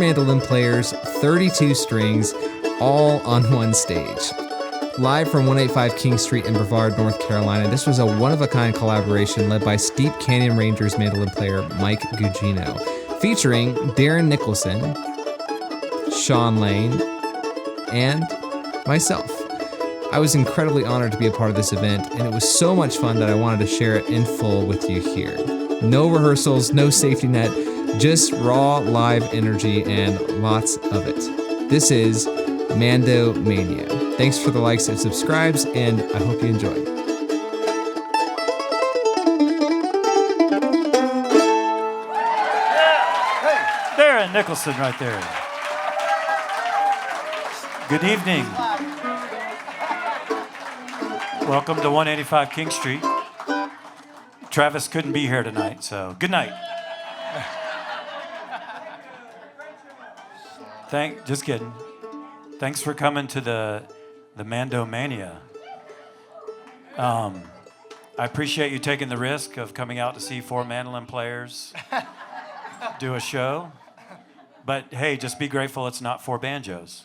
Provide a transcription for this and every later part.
mandolin players, 32 strings, all on one stage. Live from 185 King Street in Brevard, North Carolina, this was a one-of-a-kind collaboration led by Steep Canyon Rangers mandolin player Mike Guggino, featuring Darren Nicholson, Shawn Lane, and myself. I was incredibly honored to be a part of this event, and it was so much fun that I wanted to share it in full with you here. No rehearsals, no safety net, just raw live energy and lots of it. This is Mando Mania. Thanks for the likes and subscribes, and I hope you enjoy. Darren Nicholson right there. Good evening. Welcome to 185 King Street. Travis couldn't be here tonight, so good night. Just kidding. Thanks for coming to the Mando Mania. I appreciate you taking the risk of coming out to see 4 mandolin players do a show. But hey, just be grateful it's not 4 banjos.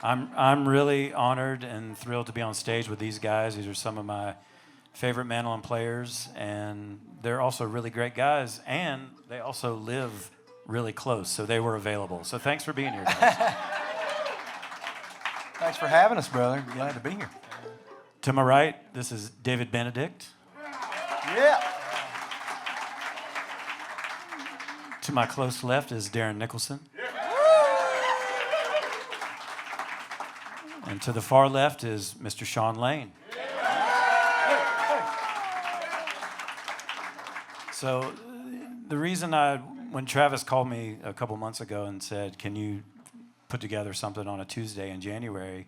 I'm really honored and thrilled to be on stage with these guys. These are some of my favorite mandolin players, and they're also really great guys, and they also live really close, so they were available. So thanks for being here, guys. Thanks for having us, brother. Glad to be here. To my right, this is David Benedict. Yeah. To my close left is Darren Nicholson. And to the far left is Mr. Shawn Lane. So the reason when Travis called me a couple months ago and said, can you put together something on a Tuesday in January,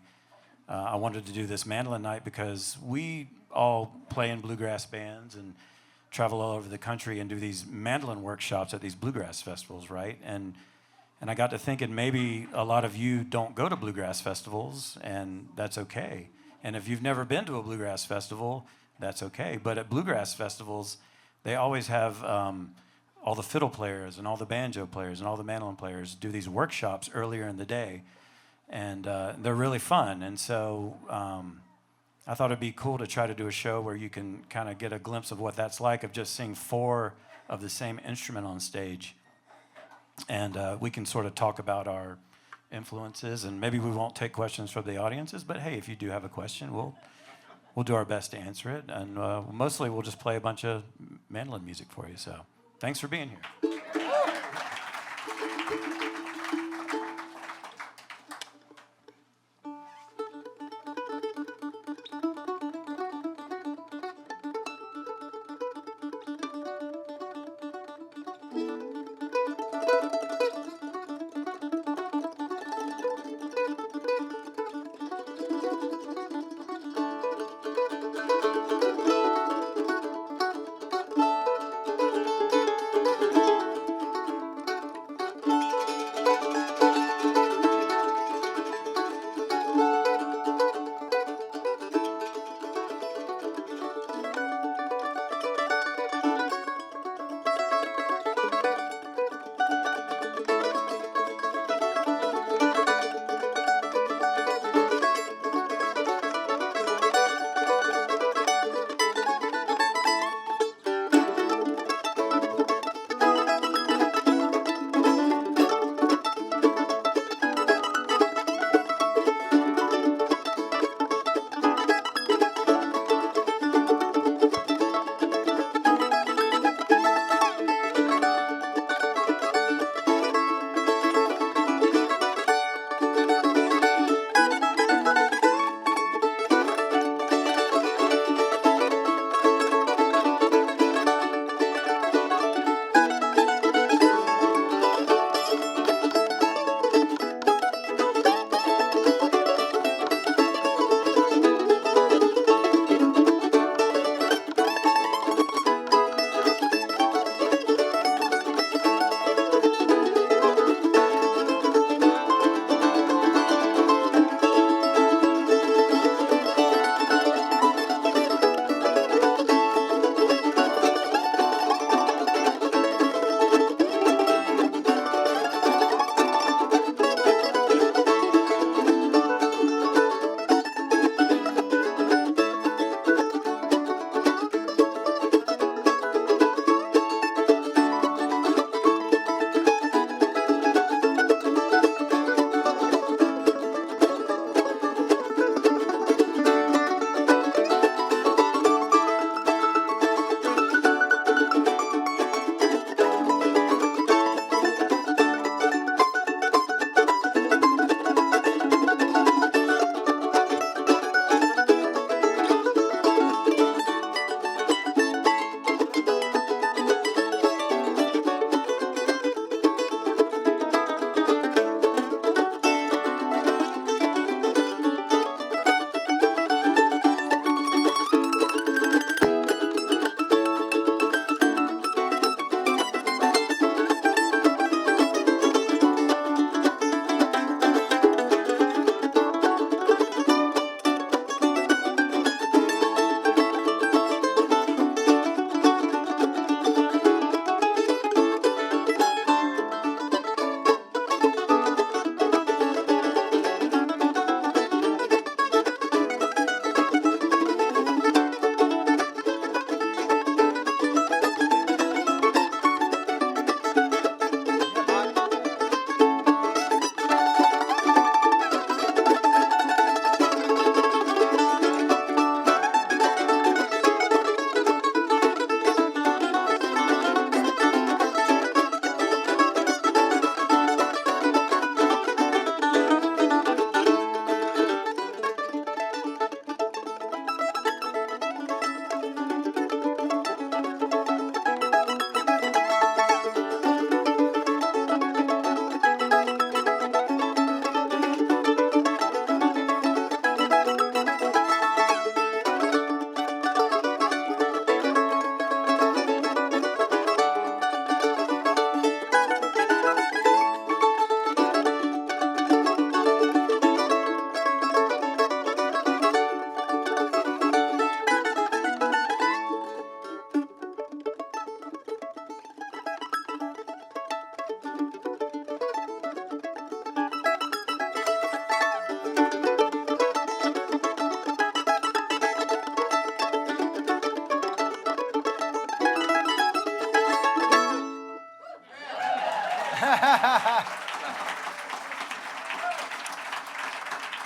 I wanted to do this mandolin night because we all play in bluegrass bands and travel all over the country and do these mandolin workshops at these bluegrass festivals, right? And I got to thinking maybe a lot of you don't go to bluegrass festivals, and that's okay. And if you've never been to a bluegrass festival, that's okay. But at bluegrass festivals, they always have all the fiddle players and all the banjo players and all the mandolin players do these workshops earlier in the day. And they're really fun. And so I thought it'd be cool to try to do a show where you can kind of get a glimpse of what that's like, of just seeing 4 of the same instrument on stage. And we can sort of talk about our influences, and maybe we won't take questions from the audiences, but hey, if you do have a question, we'll do our best to answer it. And mostly we'll just play a bunch of mandolin music for you. So thanks for being here.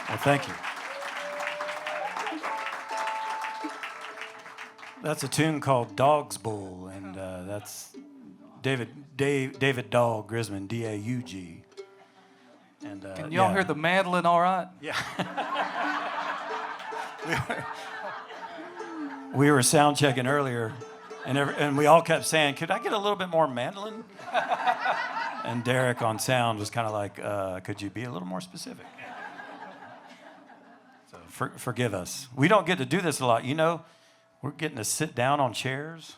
Well, thank you. That's a tune called Dog's Bull, and that's David Dog Grisman, D-A-U-G. And Can y'all hear the mandolin all right? Yeah. we were sound checking earlier, and we all kept saying, "Could I get a little bit more mandolin?" And Derek on sound was kind of like, "Could you be a little more specific?" So forgive us. We don't get to do this a lot. You know, we're getting to sit down on chairs.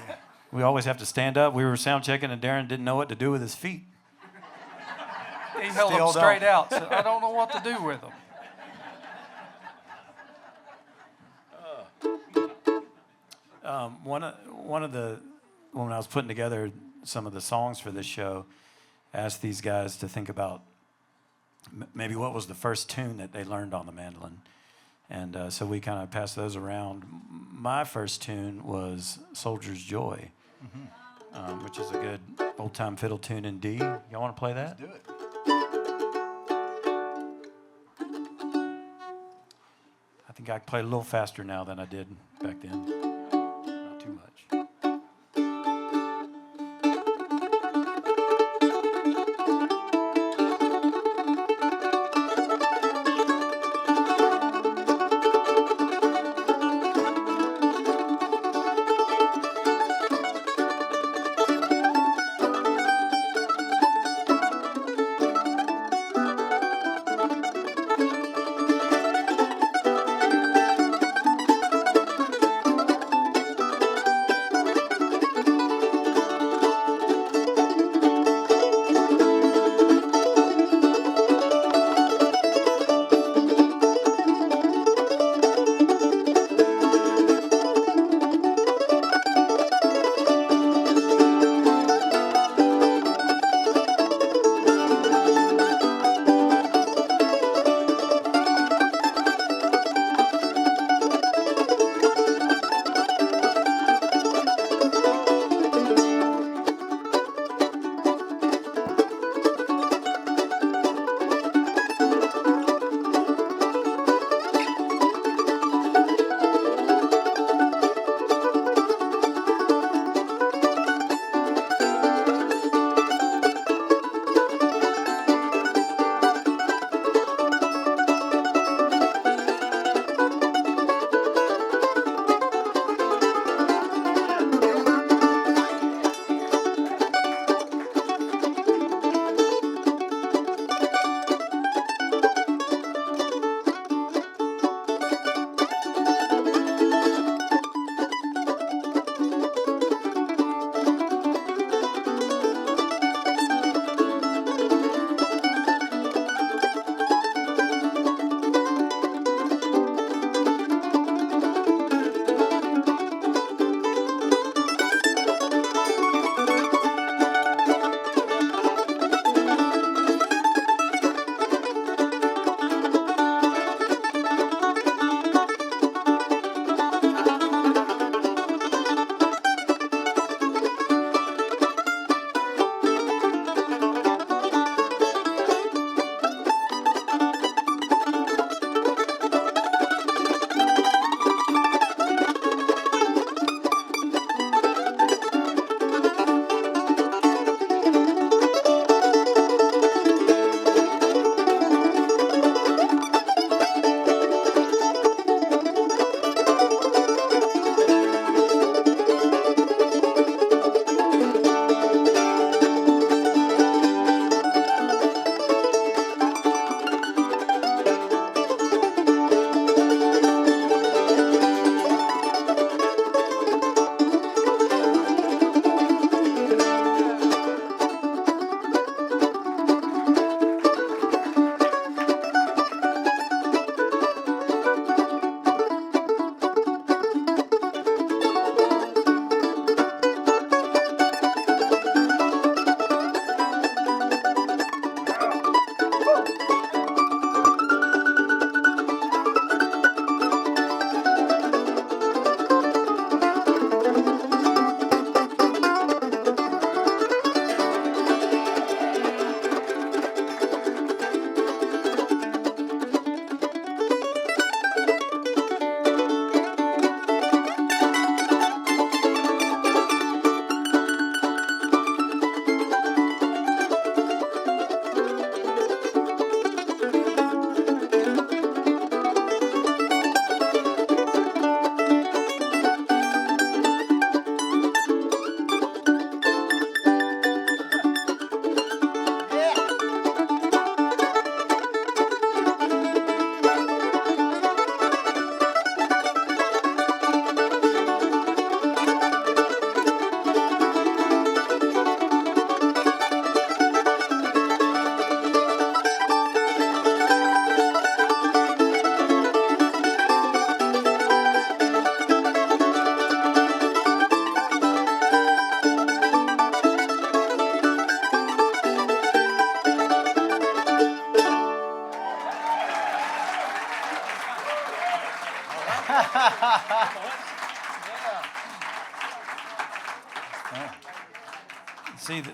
Yeah. We always have to stand up. We were sound checking, and Darren didn't know what to do with his feet. He held them straight out, so I don't know what to do with them. One of the, when I was putting together some of the songs for this show, I asked these guys to think about maybe what was the first tune that they learned on the mandolin. And so we kind of passed those around. My first tune was Soldier's Joy, which is a good old-time fiddle tune in D. Y'all want to play that? Let's do it. I think I can play a little faster now than I did back then. Not too much.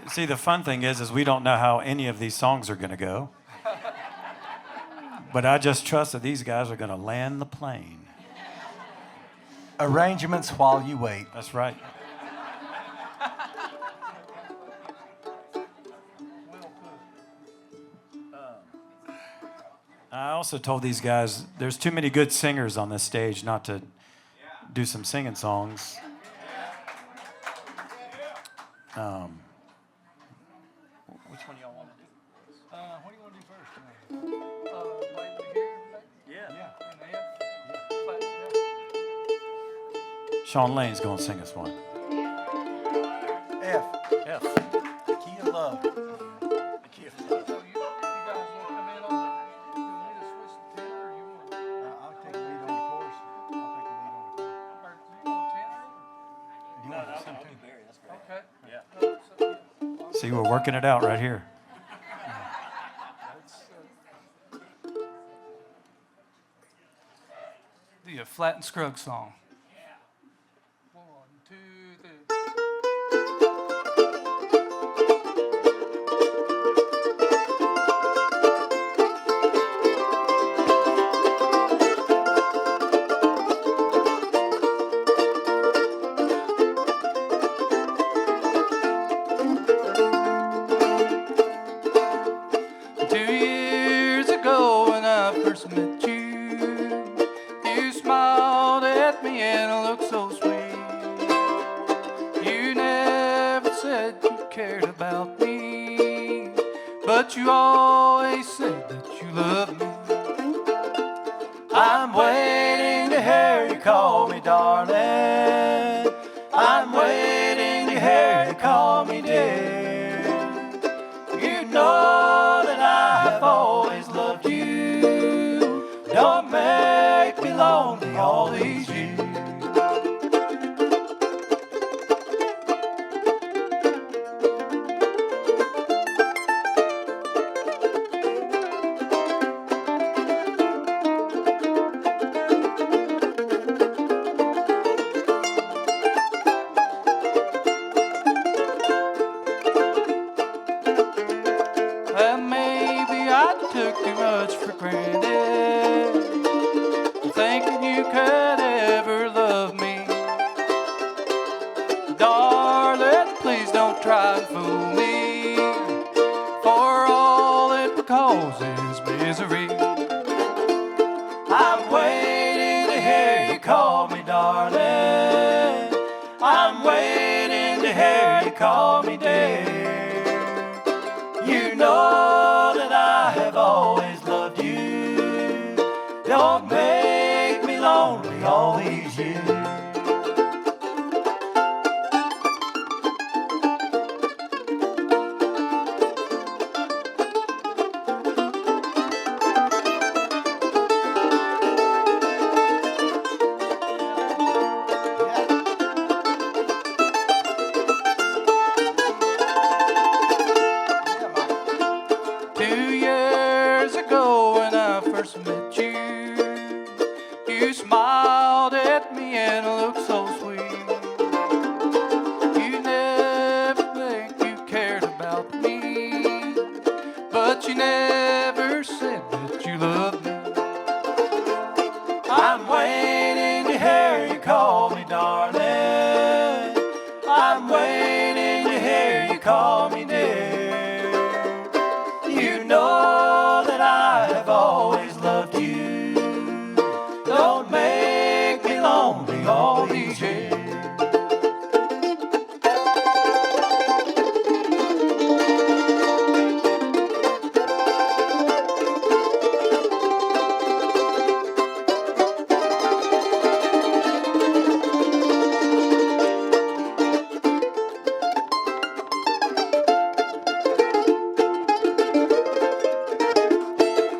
See, the fun thing is we don't know how any of these songs are going to go. But I just trust that these guys are going to land the plane. Arrangements while you wait. That's right. I also told these guys there's too many good singers on this stage not to do some singing songs. Which one y'all want to do? What do you want to do first? Shawn Lane's going to sing us one. F. F. The key of love. So you guys want to come in on the, you want me to switch the tenor, or you want? I'll take the lead on the chorus. I'll take the lead on the chorus. Or you want tenor? Do you want to sing too? Okay. Yeah. See, we're working it out right here. Do a Flat and Scruggs song. 1, 2, 3. 2 years ago when I first met you, you smiled at me and looked so sweet. You never said you cared about me, but you always said that you loved me. I'm waiting to hear you call me darling. I'm waiting to hear you call me dear. You know that I have always loved you. Don't make me lonely all these years. Well, maybe I took too much for granted, thinking you could ever love me. Darling, please don't try and fool me, for all it causes misery. I'm waiting to hear you call me darling. I'm waiting to hear you call me dear. You know that I have always loved you. Don't make me lonely all these years. Met you, you smiled at me and looked so sweet. You never think you cared about me, but you never said that you loved me. I'm waiting to hear you call me darling. I'm waiting to hear you call me dear. You know that I have always loved you. Don't make me lonely all these years.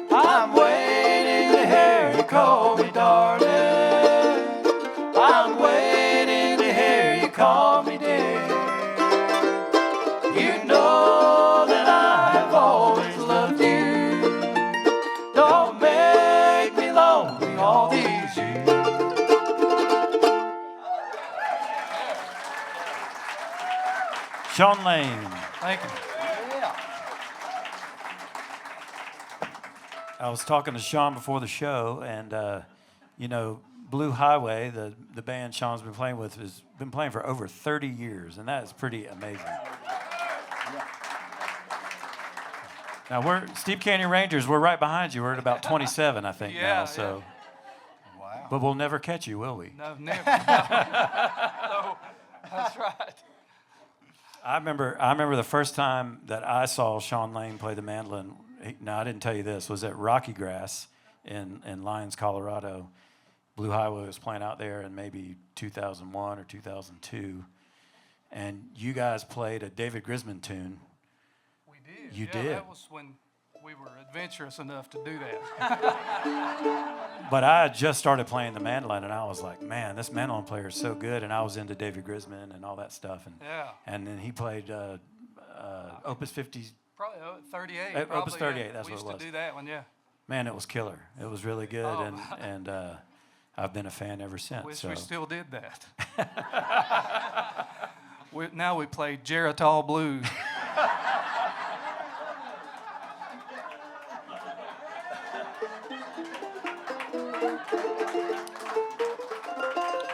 I'm waiting to hear you call me darling. I'm waiting to hear you call me dear. You know that I have always loved you. Don't make me lonely all these years. Shawn Lane. Thank you. I was talking to Shawn before the show, and Blue Highway, the band Shawn's been playing with, has been playing for over 30 years, and that is pretty amazing. Now we're Steep Canyon Rangers. We're right behind you. We're at about 27, I think now. So, Wow. but we'll never catch you, will we? No, never. No, that's right. I remember the first time that I saw Shawn Lane play the mandolin. Now I didn't tell you this. Was at Rocky Grass in Lyons, Colorado. Blue Highway was playing out there in maybe 2001 or 2002, and you guys played a David Grisman tune. We did. You yeah, did. That was when we were adventurous enough to do that. But I had just started playing the mandolin, and I was like, man, this mandolin player is so good. And I was into David Grisman and all that stuff. And Yeah. And then he played Opus 50. Probably 38. Opus probably, 38, yeah. that's we what it used was. to do that one, yeah. Man, it was killer. It was really good, Oh. and I've been a fan ever since. Wish so. we still did that. Now we play Geritol Blues.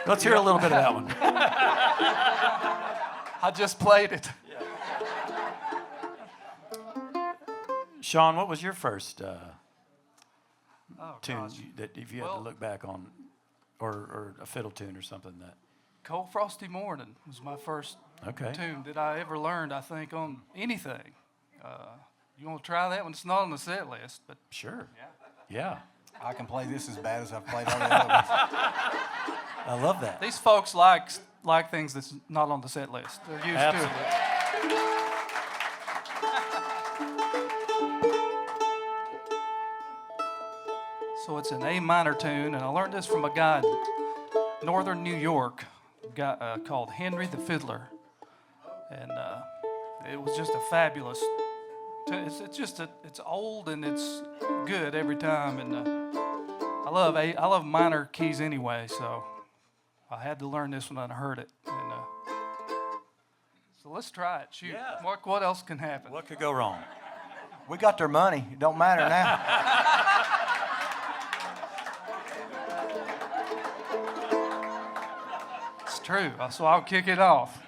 Let's hear a little bit of that one. I just played it. Shawn, what was your first Oh, tune gosh. that if you had to look back on, or a fiddle tune or something that? Cold Frosty Morning was my first Okay. tune that I ever learned, I think, on anything. You want to try that one? It's not on the set list, but Sure. Yeah. I can play this as bad as I've played all the other ones. I love that. these folks like things that's not on the set list. They're used Absolutely. to it. So it's an A minor tune, and I learned this from a guy in northern New York, a guy called Henry the Fiddler, and it was just a fabulous. It's old and it's good every time, and I love minor keys anyway, so I had to learn this when I heard it, and so let's try it. Shoot, Yeah. what else can happen? What could go wrong? We got their money. It don't matter now. It's true, so I'll kick it off.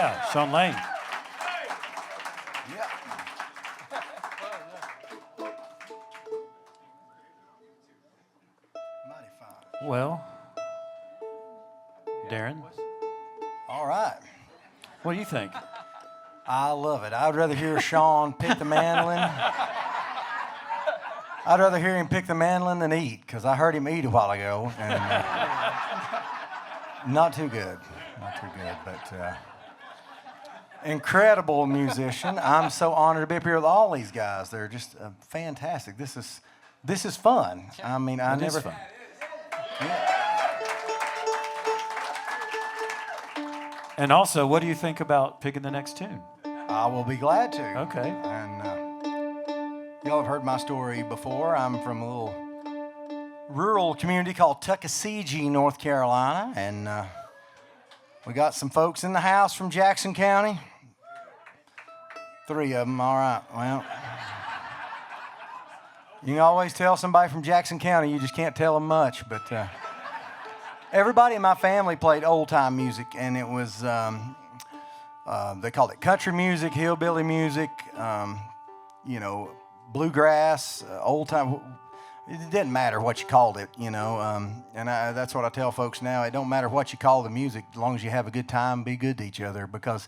Yeah, Shawn Lane. Yeah. Mighty fine. Well, Darren, All right. what do you think? I love it. I'd rather hear Shawn pick the mandolin. I'd rather hear him pick the mandolin than eat, because I heard him eat a while ago, and not too good. Not too good, but incredible musician. I'm so honored to be up here with all these guys. They're just fantastic. This is fun. I mean, I It is never. fun. And also, what do you think about picking the next tune? I will be glad to. Okay. And y'all have heard my story before. I'm from a little rural community called Tuckasegee, North Carolina, and we got some folks in the house from Jackson County. 3 of them. All right. Well, you can always tell somebody from Jackson County. You just can't tell them much, but. Everybody in my family played old-time music, and it was, they called it country music, hillbilly music, bluegrass, old-time. It didn't matter what you called it, and that's what I tell folks now. It don't matter what you call the music, as long as you have a good time, be good to each other, because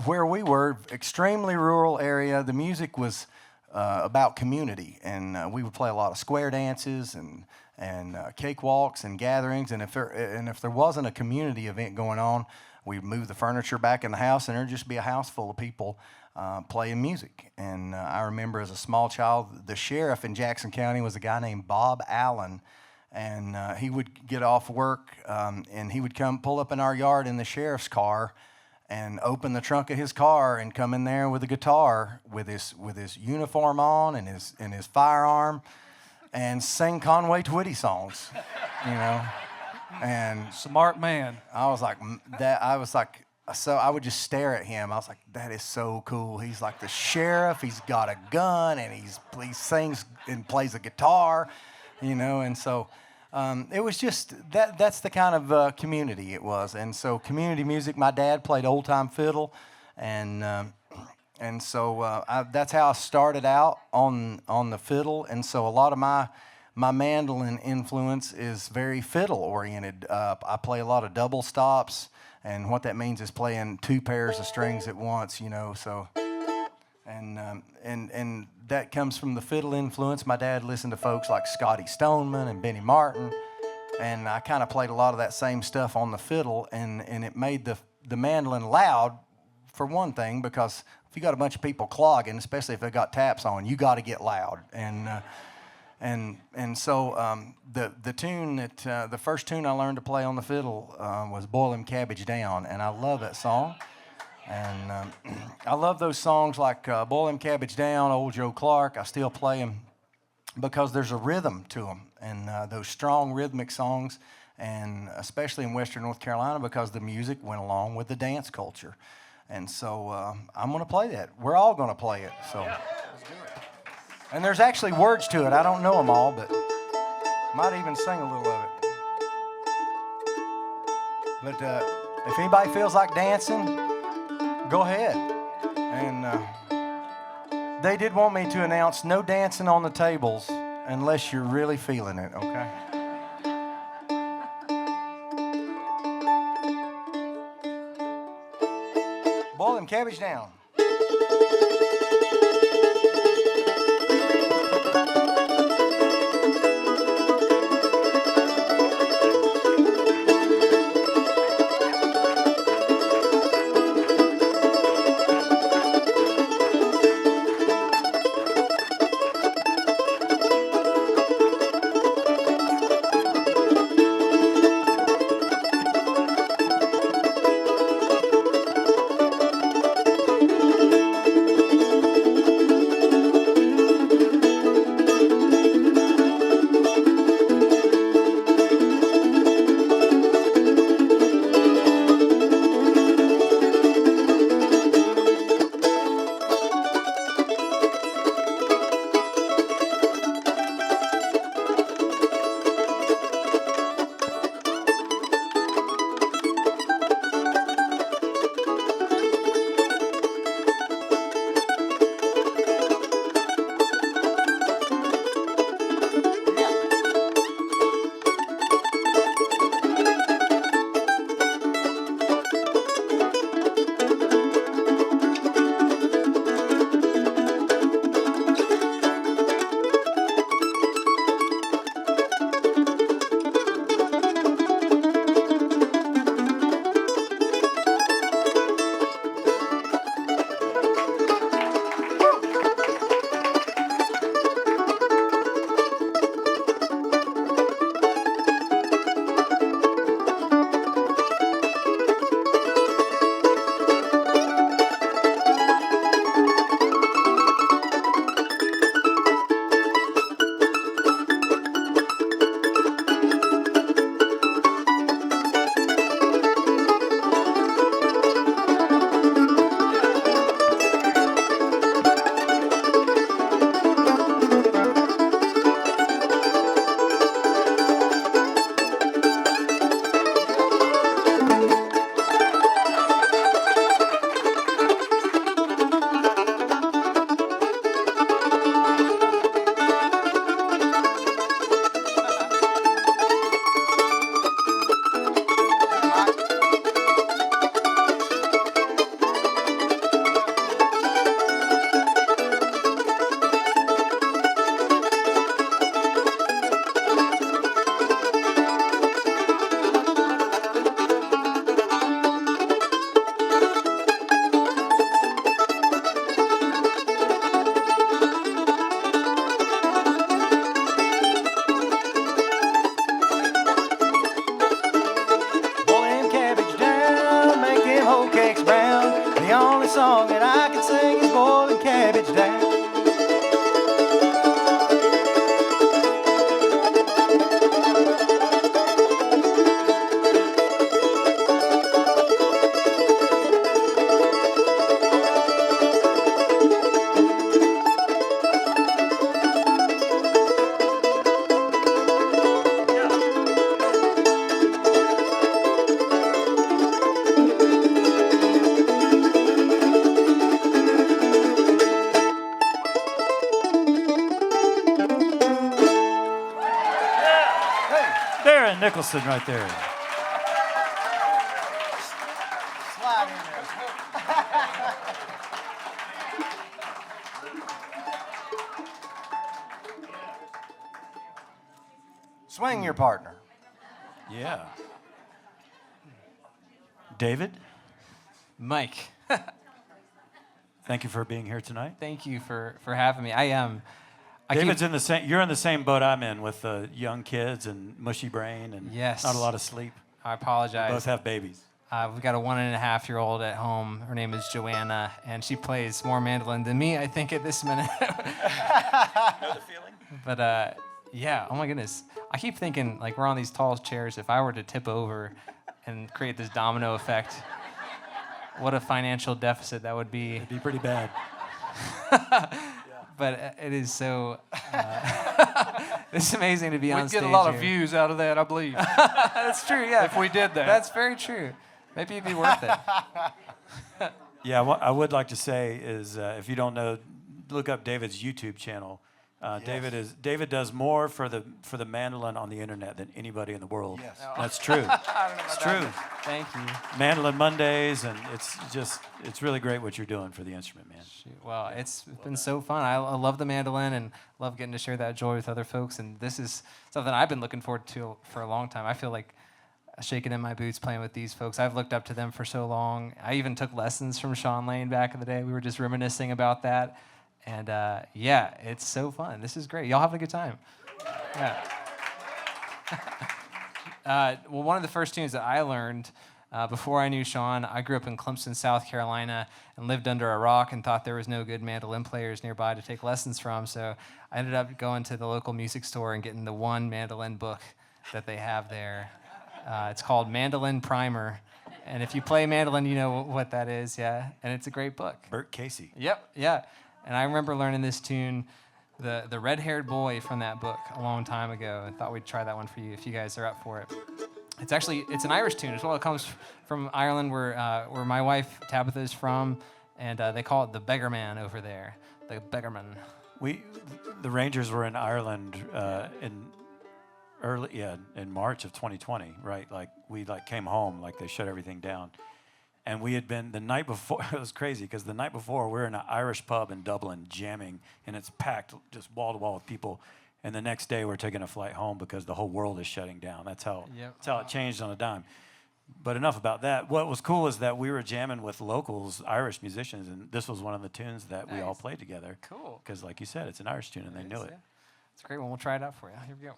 where we were, extremely rural area, the music was about community, and we would play a lot of square dances and cakewalks and gatherings, and if there wasn't a community event going on, we'd move the furniture back in the house, and there'd just be a house full of people playing music. And I remember as a small child, the sheriff in Jackson County was a guy named Bob Allen, and he would get off work, and he would come pull up in our yard in the sheriff's car, and open the trunk of his car and come in there with a guitar with his uniform on and his firearm, and sing Conway Twitty songs, and Smart man. I was like, so I would just stare at him. I was like, that is so cool. He's like the sheriff. He's got a gun, and he sings and plays a guitar, and so it was just that's the kind of community it was. And so community music, my dad played old-time fiddle, and so that's how I started out on the fiddle. And so a lot of my mandolin influence is very fiddle oriented. I play a lot of double stops, and what that means is playing 2 pairs of strings at once. So and that comes from the fiddle influence. My dad listened to folks like Scotty Stoneman and Benny Martin, and I kind of played a lot of that same stuff on the fiddle, and it made the mandolin loud, for one thing, because if you got a bunch of people clogging, especially if they got taps on, you got to get loud. And so the tune that the first tune I learned to play on the fiddle was "Boil Them Cabbage Down," and I love that song. And I love those songs like "Boil Them Cabbage Down," "Old Joe Clark." I still play them because there's a rhythm to them, and those strong rhythmic songs, and especially in Western North Carolina, because the music went along with the dance culture. And so I'm going to play that. We're all going to play it. So, let's do it. And there's actually words to it. I don't know them all, but might even sing a little of it. But if anybody feels like dancing, go ahead. And they did want me to announce no dancing on the tables unless you're really feeling it, okay? Boil them cabbage down. Nicholson right there. Slide in there. Swing your partner. Yeah. David, Mike, thank you for being here tonight. thank you for having me. David's in the same. You're in the same boat I'm in with young kids and mushy brain and Yes. not a lot of sleep. I apologize. Both have babies. We've got a 1.5-year-old at home. Her name is Joanna, and she plays more mandolin than me, I think, at this minute. Know the feeling? But yeah, oh my goodness. I keep thinking, like, we're on these tall chairs. If I were to tip over and create this domino effect, what a financial deficit that would be. It'd be pretty bad. But it is so, it's amazing to be on We'd stage get a lot of here. views out of that, I believe, That's true, yeah. if we did that. That's very true. Maybe it'd be worth it. Yeah, what I would like to say is, if you don't know, look up David's YouTube channel. Yes. David does more for the mandolin on the internet than anybody in the world. Yes. That's true. It's true. Thank you. Mandolin Mondays, and it's really great what you're doing for the instrument, man. Shoot. Well, it's been so fun. I love the mandolin and love getting to share that joy with other folks. And this is something I've been looking forward to for a long time. I feel like shaking in my boots playing with these folks. I've looked up to them for so long. I even took lessons from Shawn Lane back in the day. We were just reminiscing about that. And yeah, it's so fun. This is great. Y'all having a good time? Yeah. Well, one of the first tunes that I learned before I knew Shawn, I grew up in Clemson, South Carolina, and lived under a rock and thought there was no good mandolin players nearby to take lessons from. So I ended up going to the local music store and getting the one mandolin book that they have there. It's called Mandolin Primer. And if you play mandolin, you know what that is, yeah. And it's a great book. Bert Casey. Yep, yeah. And I remember learning this tune, the red-haired boy from that book a long time ago. I thought we'd try that one for you if you guys are up for it. It's an Irish tune as well. It comes from Ireland where my wife Tabitha is from, and they call it the beggar man over there, the beggarman. The Rangers were in Ireland in March of 2020, right? Like we came home, like they shut everything down. And we had been the night before, it was crazy because the night before we were in an Irish pub in Dublin jamming, and it's packed just wall to wall with people. And the next day we're taking a flight home because the whole world is shutting down. That's how it changed on a dime. But enough about that. What was cool is that we were jamming with locals, Irish musicians, and this was one of the tunes that we all played together. Cool. Because like you said, it's an Irish tune and they knew it. Yeah. It's a great one. We'll try it out for you. Here we go.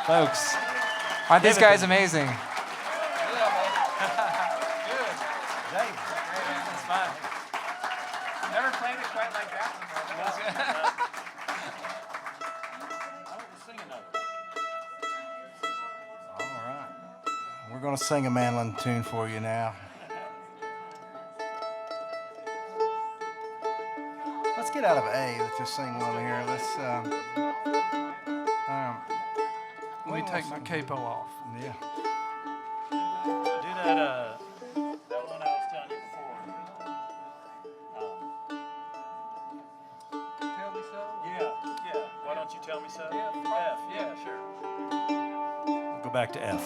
Folks, aren't these guys amazing? That's fine. Never played it quite like that before. All right. We're going to sing a mandolin tune for you now. Let's get out of A. Let's just sing one here. Let me take my capo off. Yeah. Do that one I was telling you before. Tell me so. Yeah. Why don't you tell me so? F. Yeah, sure. We'll go back to F.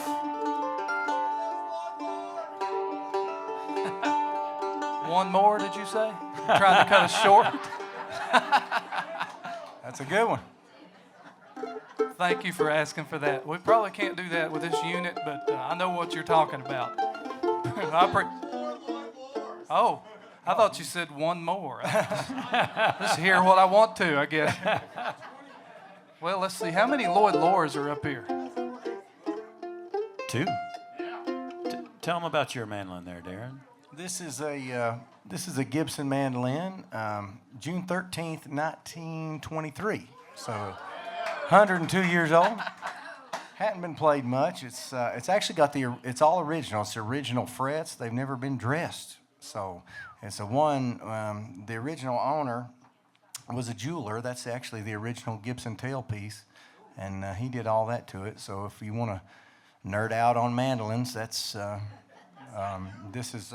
One more, did you say? Trying to cut us short? That's a good one. Thank you for asking for that. We probably can't do that with this unit, but I know what you're talking about. Oh, I thought you said one more. Just hear what I want to, I guess. Well, let's see. How many Lloyd Lores are up here? 2. Tell them about your mandolin there, Darren. This is a Gibson mandolin, June 13th, 1923. So 102 years old. Hadn't been played much. It's actually got it's all original. It's the original frets. They've never been dressed. So it's a one. The original owner was a jeweler. That's actually the original Gibson tailpiece, and he did all that to it. So if you want to nerd out on mandolins, that's this is.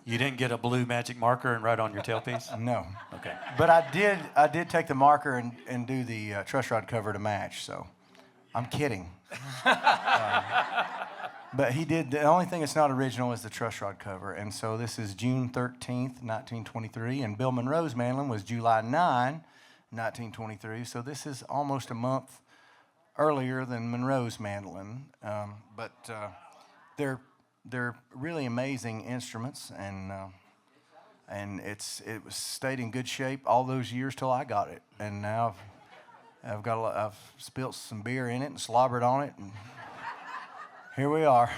You didn't get a blue magic marker and write on your tailpiece? No. Okay. But I did take the marker and do the truss rod cover to match, so I'm kidding. But he did, the only thing that's not original is the truss rod cover. And so this is June 13th, 1923, and Bill Monroe's mandolin was July 9, 1923. So this is almost a month earlier than Monroe's mandolin. But they're really amazing instruments, and it was stayed in good shape all those years till I got it, and now I've spilt some beer in it and slobbered on it, and here we are.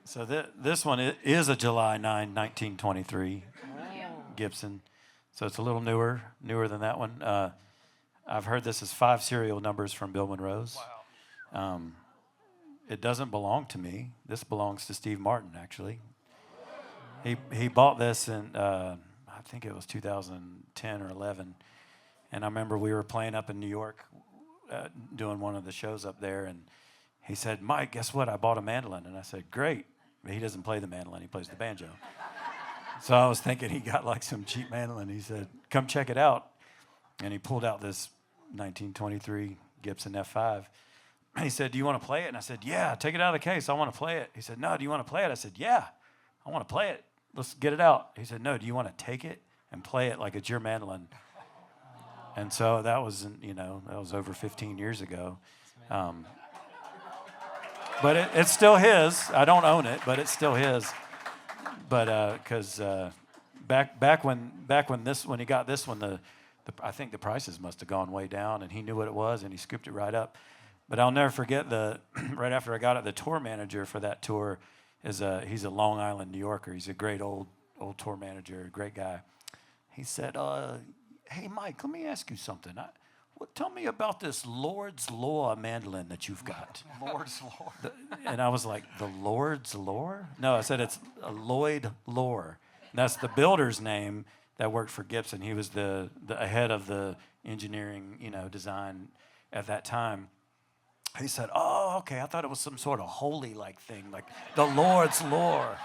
So this one is a July 9, 1923 Gibson. So it's a little newer than that one. I've heard this is 5 serial numbers from Bill Monroe's. Wow. It doesn't belong to me. This belongs to Steve Martin, actually. He bought this in, I think it was 2010 or 11. And I remember we were playing up in New York, doing one of the shows up there. And he said, "Mike, guess what? I bought a mandolin." And I said, "Great." But he doesn't play the mandolin. He plays the banjo. So I was thinking he got like some cheap mandolin. He said, "Come check it out." And he pulled out this 1923 Gibson F5. He said, "Do you want to play it?" And I said, "Yeah, take it out of the case. I want to play it." He said, "No, do you want to play it?" I said, "Yeah, I want to play it. Let's get it out." He said, "No, do you want to take it and play it like it's your mandolin?" And so that was, that was over 15 years ago. But it's still his. I don't own it, but it's still his. But because back when he got this one, I think the prices must have gone way down, and he knew what it was, and he scooped it right up. But I'll never forget right after I got it, the tour manager for that tour he's a Long Island, New Yorker. He's a great old tour manager, great guy. He said, "Hey, Mike, let me ask you something. Tell me about this Lord's Law mandolin that you've got." Lord's Lord. And I was like, "The Lord's Lore?" No, I said it's a Lloyd Lore. And that's the builder's name that worked for Gibson. He was the head of the engineering, design at that time. He said, "Oh, okay, I thought it was some sort of holy thing, like the Lord's Lore."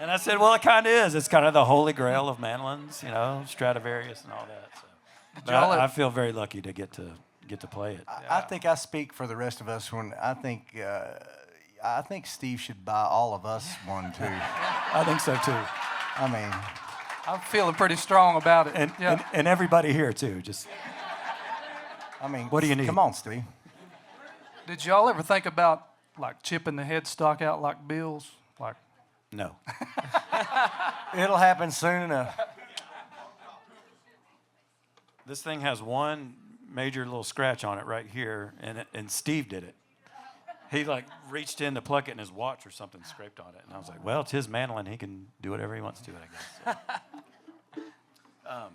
And I said, "Well, it kind of is. It's kind of the holy grail of mandolins, Stradivarius and all that." So. But I feel very lucky to get to play it. I think I speak for the rest of us when I think Steve should buy all of us one too. I think so too. I mean, I'm feeling pretty strong about it. And everybody here too. Just. What do you need? Come on, Steve. Did y'all ever think about chipping the headstock out like Bill's? No. It'll happen soon enough. This thing has one major little scratch on it right here, and Steve did it. He like reached in to pluck it, and his watch or something scraped on it. And I was like, well, it's his mandolin. He can do whatever he wants to, I guess. So.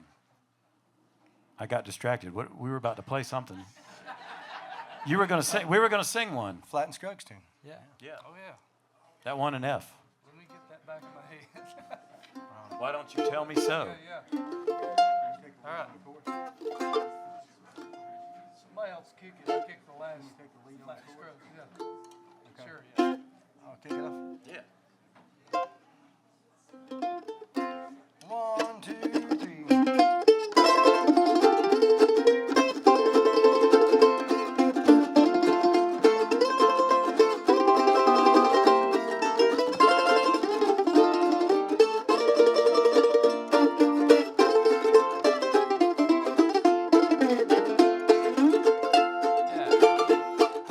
I got distracted. We were about to play something. You were going to sing. We were going to sing one. Flat and Scruggs tune. Yeah. Oh, yeah. That one in F. Let me get that back in my head. Why don't you tell me so? Yeah. All right. Somebody else kick it. I kick the last. Flat and Scruggs, yeah. Okay. Sure, yeah. I'll kick it off. Yeah. 1, 2, 3.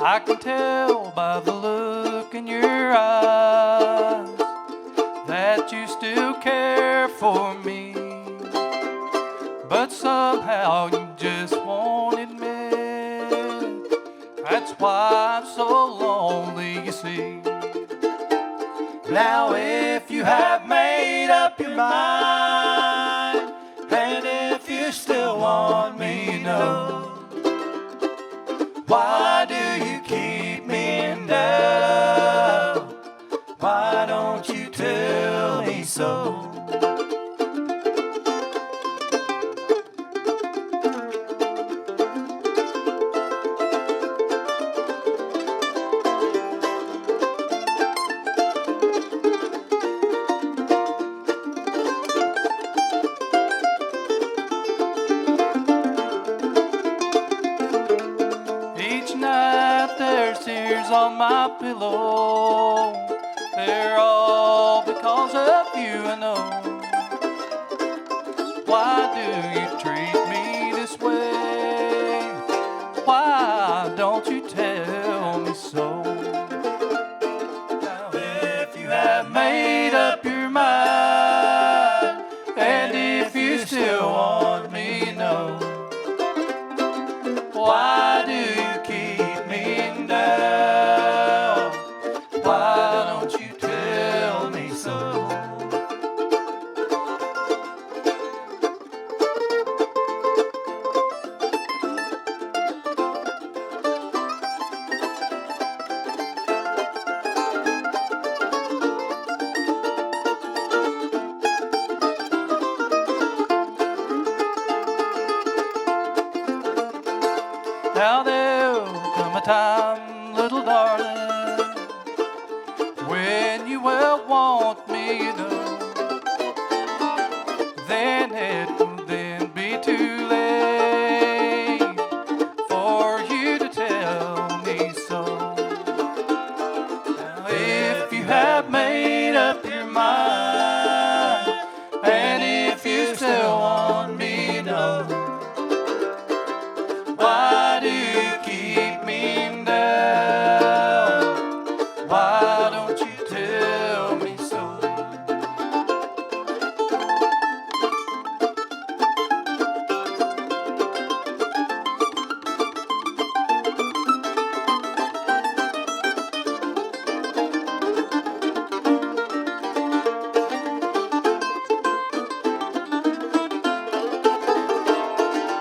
I can tell by the look in your eyes that you still care for me, but somehow you just won't admit. That's why I'm so lonely, you see. Now if you have made up your mind, and if you still want me, you know, why do you keep me in doubt? Why don't you tell me so? On my pillow, they're all because of you, I know. Why do you treat me this way? Why don't you tell me so? Now if you have made up your mind, and if you still want me, you know, why do you keep me in doubt? Why don't you tell me so? Now there'll come a time, little darling, when you will want me, you know. Then it will then be too late for you to tell me so. Now if you have made up your mind, and if you still want me, you know, why do you keep me in doubt? Why don't you tell me so?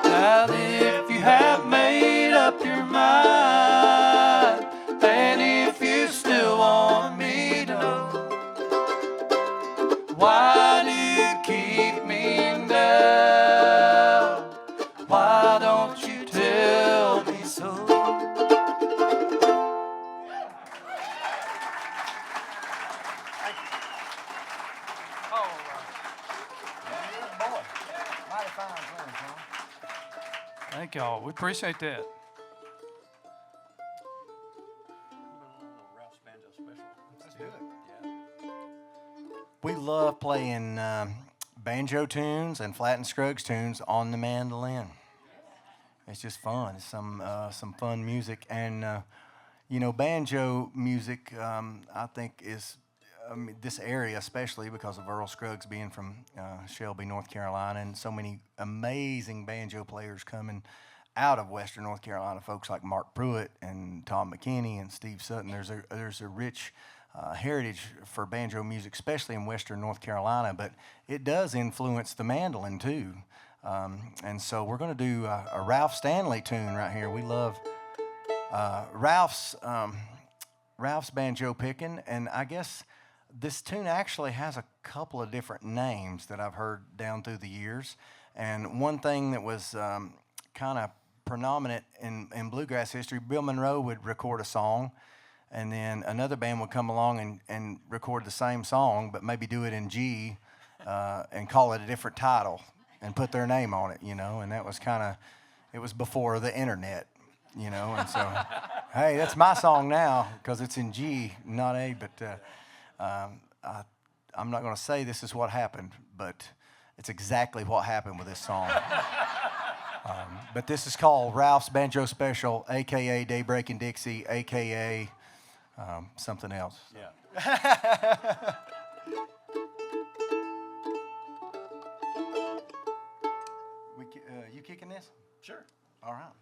Now if you have made up your mind, and if you still want me to know, why do you keep me in doubt? Why don't you tell me so? Thank y'all. We appreciate that. We love playing banjo tunes and Flat and Scruggs tunes on the mandolin. It's just fun. It's some fun music, and you know, banjo music I think is this area, especially because of Earl Scruggs being from Shelby, North Carolina, and so many amazing banjo players coming out of Western North Carolina. Folks like Mark Pruitt and Tom McKinney and Steve Sutton. There's a rich heritage for banjo music, especially in Western North Carolina, but it does influence the mandolin too. And so we're going to do a Ralph Stanley tune right here. We love Ralph's banjo picking, and I guess this tune actually has a couple of different names that I've heard down through the years. And one thing that was kind of predominant in bluegrass history, Bill Monroe would record a song, and then another band would come along and record the same song, but maybe do it in G and call it a different title and put their name on it, you know. And that was it was before the internet, you know. And so, hey, that's my song now because it's in G, not A. But I'm not going to say this is what happened, but it's exactly what happened with this song. But this is called Ralph's Banjo Special, a.k.a. Daybreak and Dixie, a.k.a. Something else. Yeah. You kicking this? Sure. All right.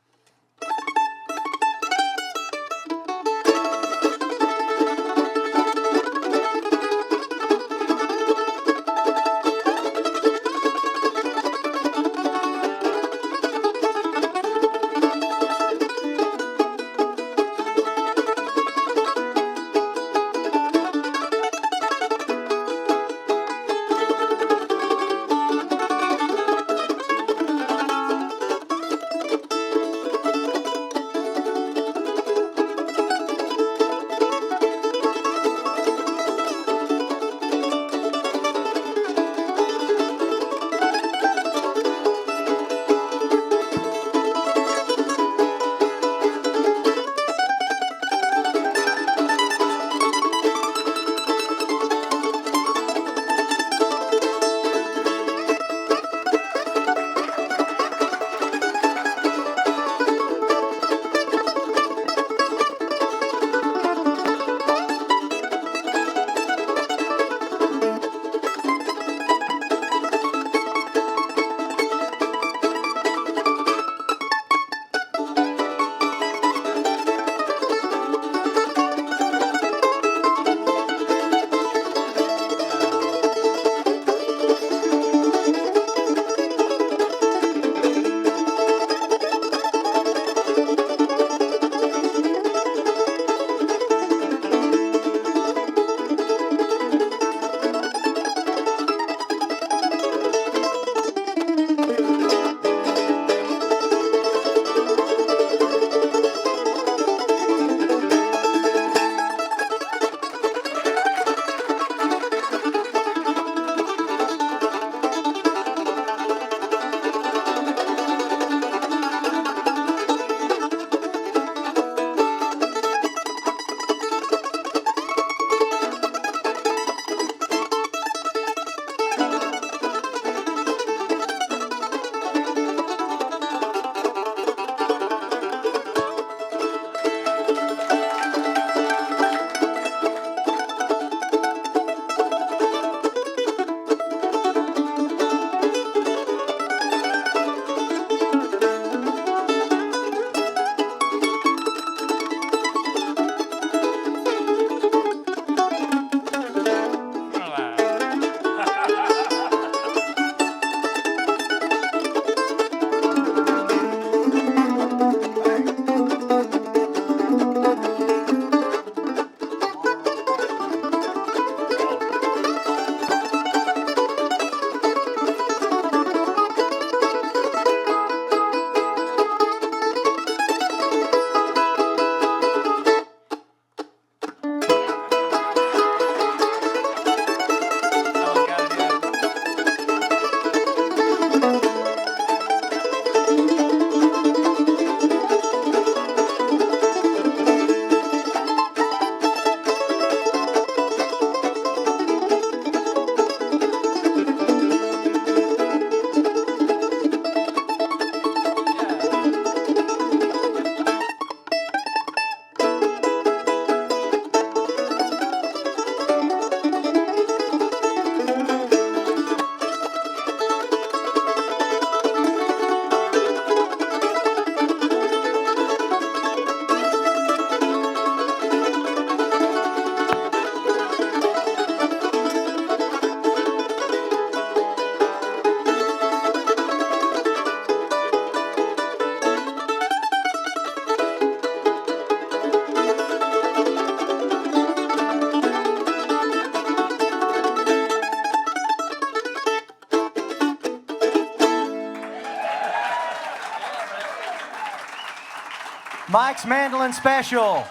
Mike's Mandolin Special.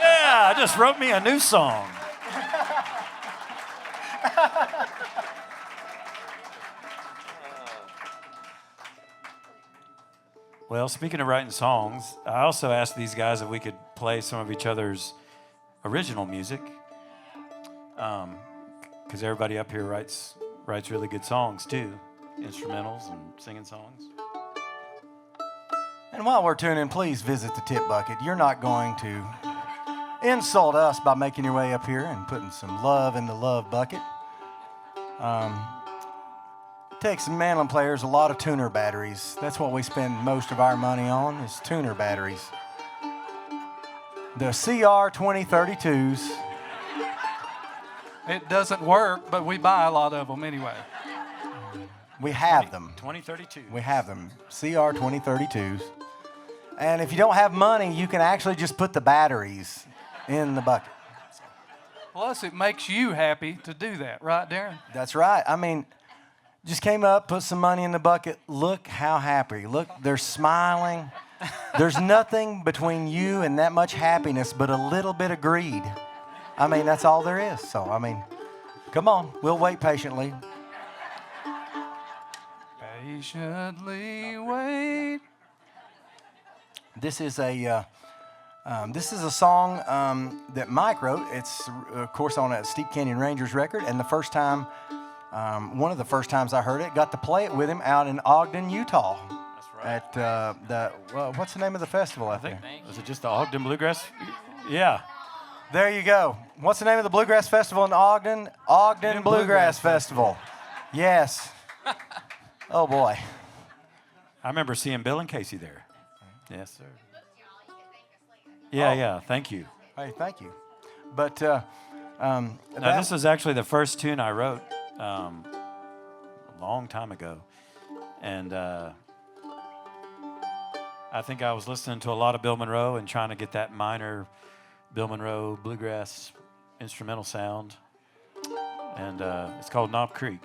Yeah, I just wrote me a new song. Well, speaking of writing songs, I also asked these guys if we could play some of each other's original music, because everybody up here writes really good songs too, instrumentals and singing songs. And while we're tuning, please visit the Tip Bucket. You're not going to insult us by making your way up here and putting some love in the love bucket. Takes some mandolin players a lot of tuner batteries. That's what we spend most of our money on, is tuner batteries. The CR 2032s. It doesn't work, but we buy a lot of them anyway. We have them. 2032. We have them. CR 2032s. And if you don't have money, you can actually just put the batteries in the bucket. Plus, it makes you happy to do that, right, Darren? That's right. I mean, just came up, put some money in the bucket. Look how happy. Look, they're smiling. There's nothing between you and that much happiness but a little bit of greed. I mean, that's all there is. So, I mean, come on. We'll wait patiently. Patiently wait. This is a song that Mike wrote. It's, of course, on a Steep Canyon Rangers record. And the first time, one of the first times I heard it, got to play it with him out in Ogden, Utah. That's right. At what's the name of the festival out there? Was it just the Ogden Bluegrass? Yeah. There you go. What's the name of the Bluegrass Festival in Ogden? Ogden Bluegrass Festival. Yes. Oh, boy. I remember seeing Bill and Casey there. Yes, sir. Yeah, thank you. Hey, thank you. But Now, this is actually the first tune I wrote a long time ago. And I think I was listening to a lot of Bill Monroe and trying to get that minor Bill Monroe bluegrass instrumental sound. And it's called Knob Creek.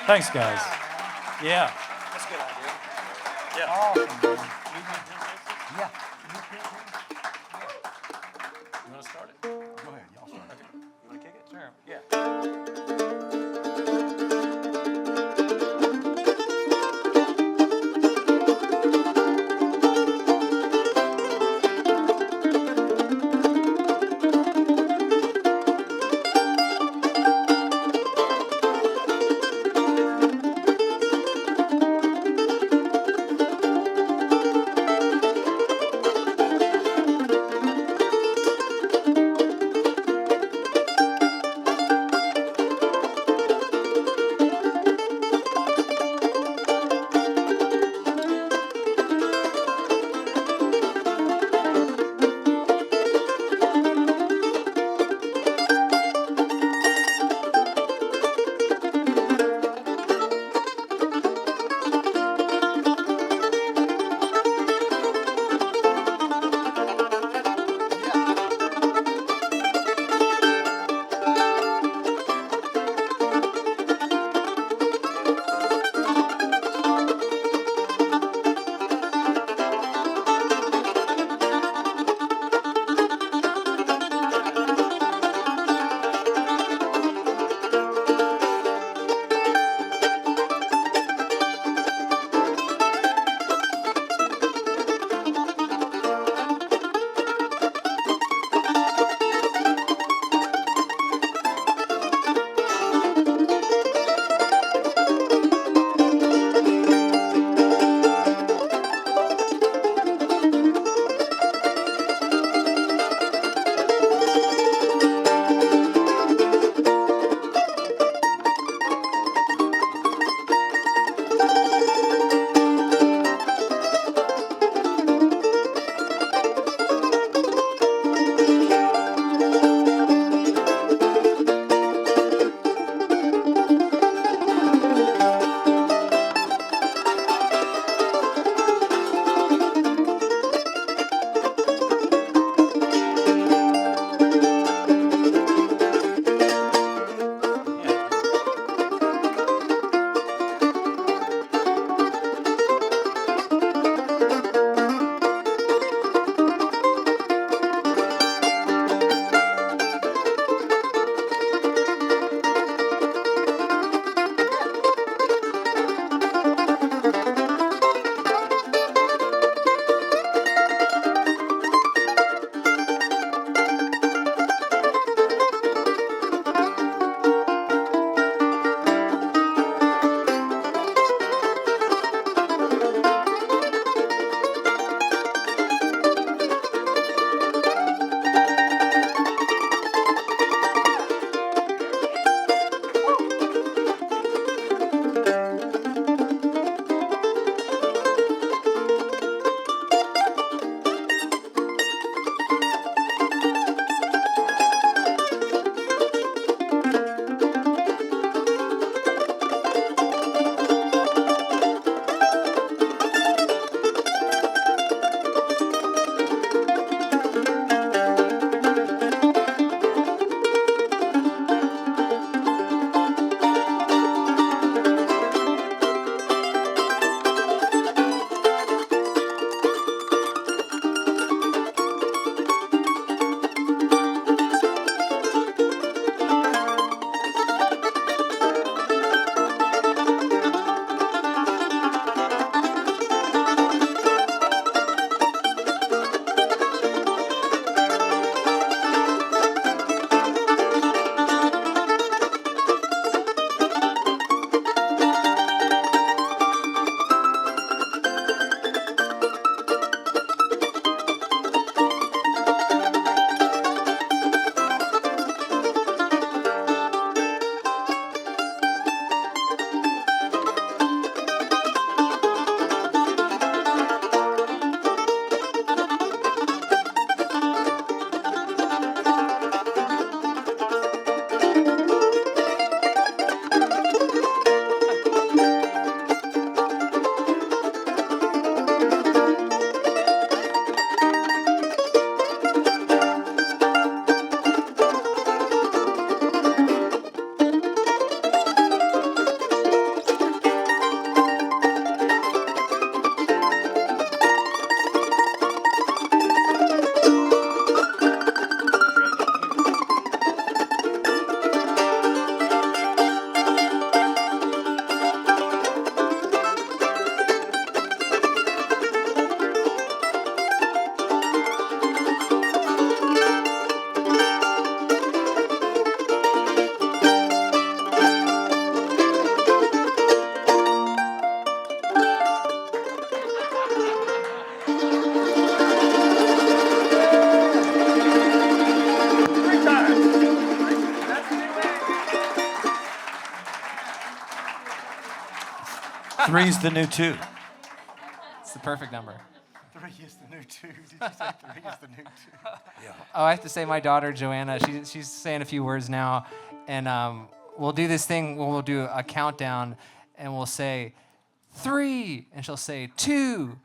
Thanks, guys. Yeah. That's a good idea. Yeah. Awesome, man. Yeah. You want to start it? Go ahead. Y'all start. You want to kick it? Sure. Yeah. Three's the new two. It's the perfect number. 3 is the new 2. Did you say 3 is the new 2? Oh, I have to say, my daughter Joanna, she's saying a few words now, and we'll do this thing where we'll do a countdown, and we'll say 3, and she'll say 2,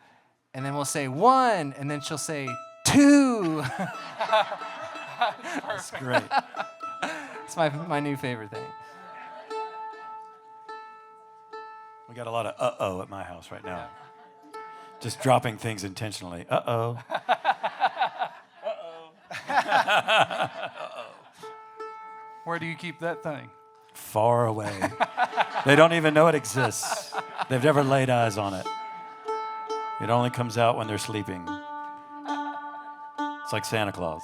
and then we'll say 1, and then she'll say 2. That's great. It's my new favorite thing. We got a lot of uh-oh at my house right now. Just dropping things intentionally. Uh-oh. Where do you keep that thing? Far away. They don't even know it exists. They've never laid eyes on it. It only comes out when they're sleeping. It's like Santa Claus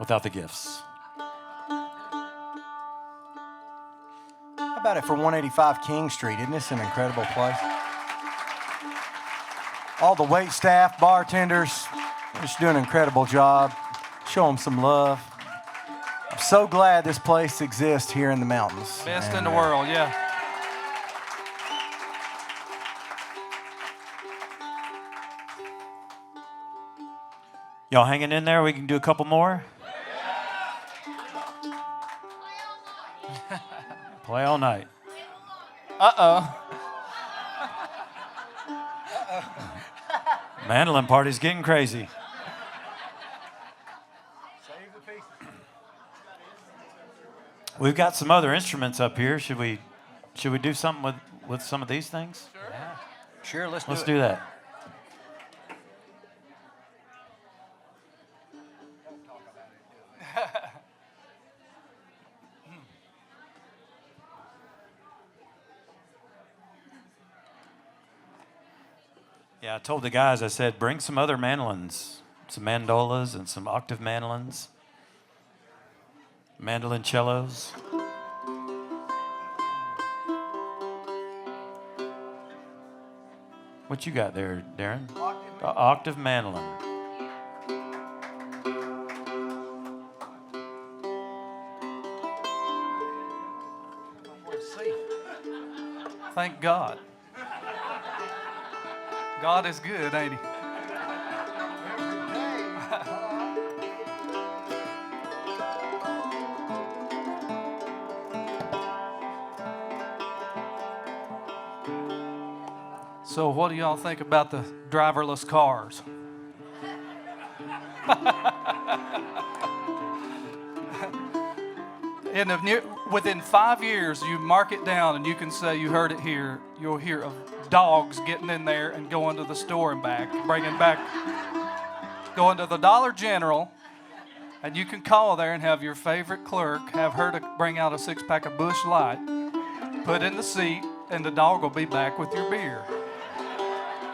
without the gifts. How about it for 185 King Street? Isn't this an incredible place? All the wait staff, bartenders, just doing an incredible job. Show them some love. I'm so glad this place exists here in the mountains. Best in the world, yeah. Y'all hanging in there? We can do a couple more? Play all night. Uh-oh. Mandolin party's getting crazy. We've got some other instruments up here. Should we do something with some of these things? Sure, let's do that. Yeah, I told the guys, I said, bring some other mandolins, some mandolas and some octave mandolins, mandolin cellos. What you got there, Darren? Octave mandolin. Thank God. God is good, ain't he? So what do y'all think about the driverless cars? Within 5 years, you mark it down and you can say you heard it here. You'll hear of dogs getting in there and going to the store and back, bringing back, going to the Dollar General, and you can call there and have your favorite clerk, have her to bring out a 6-pack of Busch Light, put in the seat, and the dog will be back with your beer.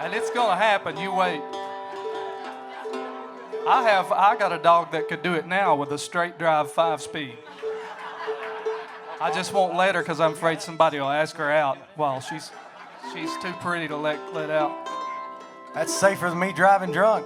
And it's gonna happen, you wait. I got a dog that could do it now with a straight drive 5-speed. I just won't let her because I'm afraid somebody will ask her out while she's too pretty to let out. That's safer than me driving drunk.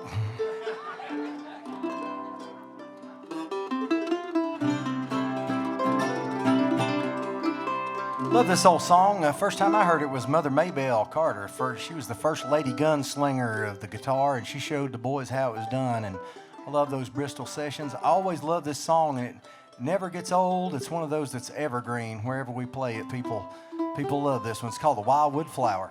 Love this old song. First time I heard it was Mother Maybelle Carter. She was the first lady gunslinger of the guitar, and she showed the boys how it was done. And I love those Bristol sessions. I always love this song, and it never gets old. It's one of those that's evergreen. Wherever we play it, people love this one. It's called the Wildwood Flower.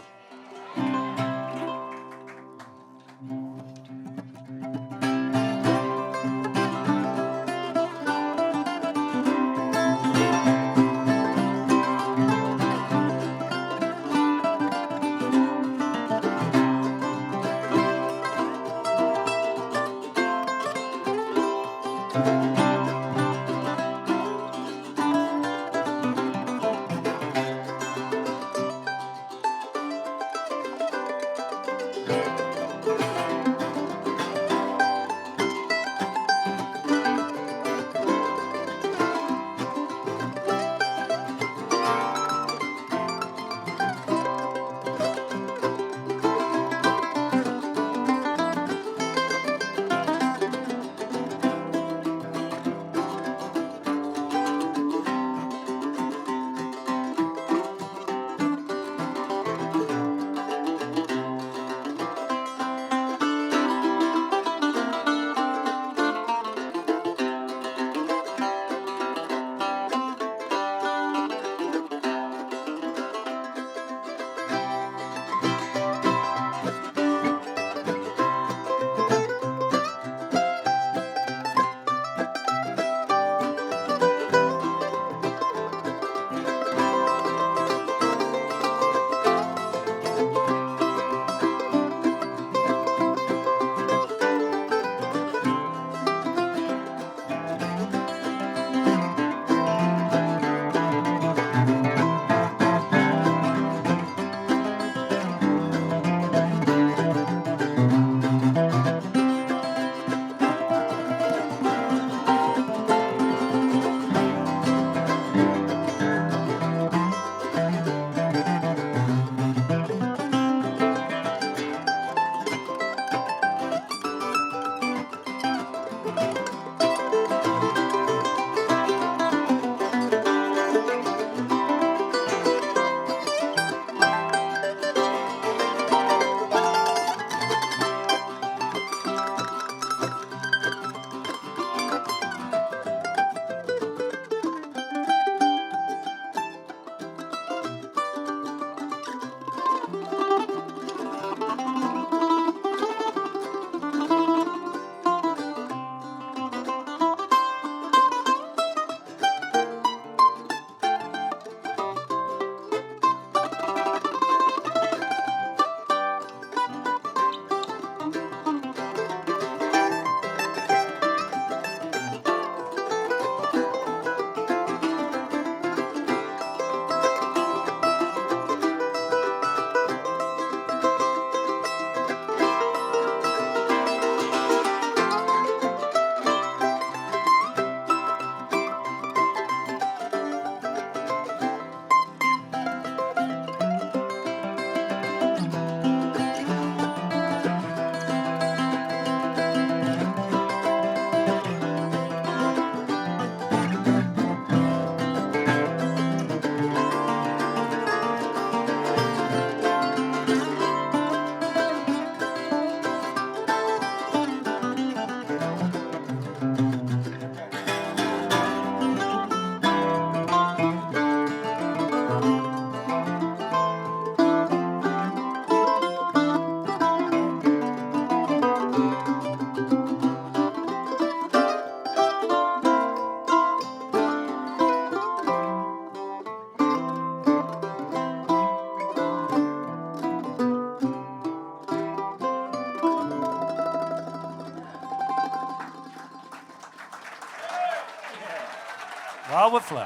Wild with Flow.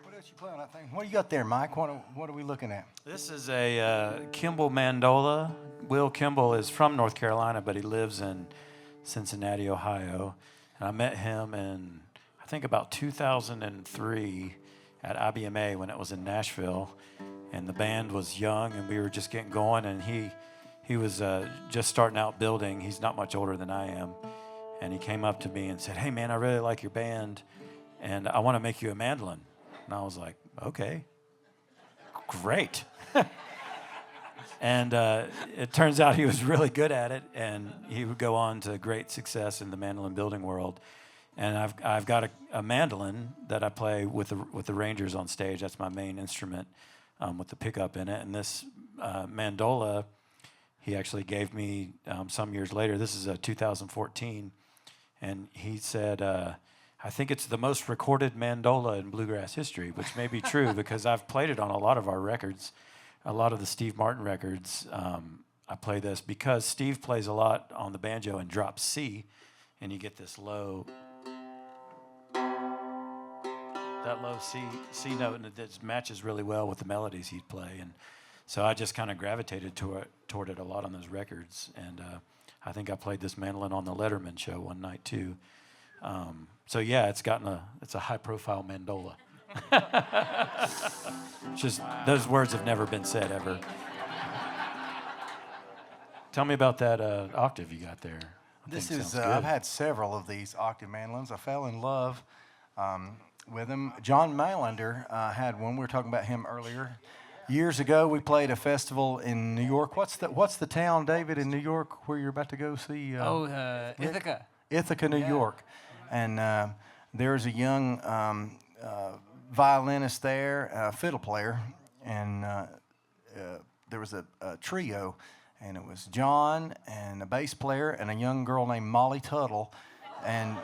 What else you play on that thing? What do you got there, Mike? What are we looking at? This is a Kimball Mandola. Will Kimball is from North Carolina, but he lives in Cincinnati, Ohio. And I met him in, I think, about 2003 at IBMA when it was in Nashville. And the band was young, and we were just getting going. And he was just starting out building. He's not much older than I am. And he came up to me and said, "Hey, man, I really like your band, and I want to make you a mandolin." And I was like, "Okay, great." And it turns out he was really good at it, and he would go on to great success in the mandolin building world. And I've got a mandolin that I play with the Rangers on stage. That's my main instrument with the pickup in it. And this mandola, he actually gave me some years later. This is 2014, and he said, "I think it's the most recorded mandola in bluegrass history," which may be true because I've played it on a lot of our records. A lot of the Steve Martin records, I play this because Steve plays a lot on the banjo and drops C, and you get this low, that low C note, and it matches really well with the melodies he'd play. And so I just kind of gravitated toward it a lot on those records. And I think I played this mandolin on the Letterman show one night too. So yeah, it's a high-profile mandola. Just those words have never been said ever. Tell me about that octave you got there. This is I've had several of these octave mandolins. I fell in love with them. John Mailander had one. We were talking about him earlier. Years ago, we played a festival in New York. What's the town, David, in New York where you're about to go see? Ithaca. Ithaca, New York. And there's a young violinist there, a fiddle player, and there was a trio, and it was John and a bass player and a young girl named Molly Tuttle, and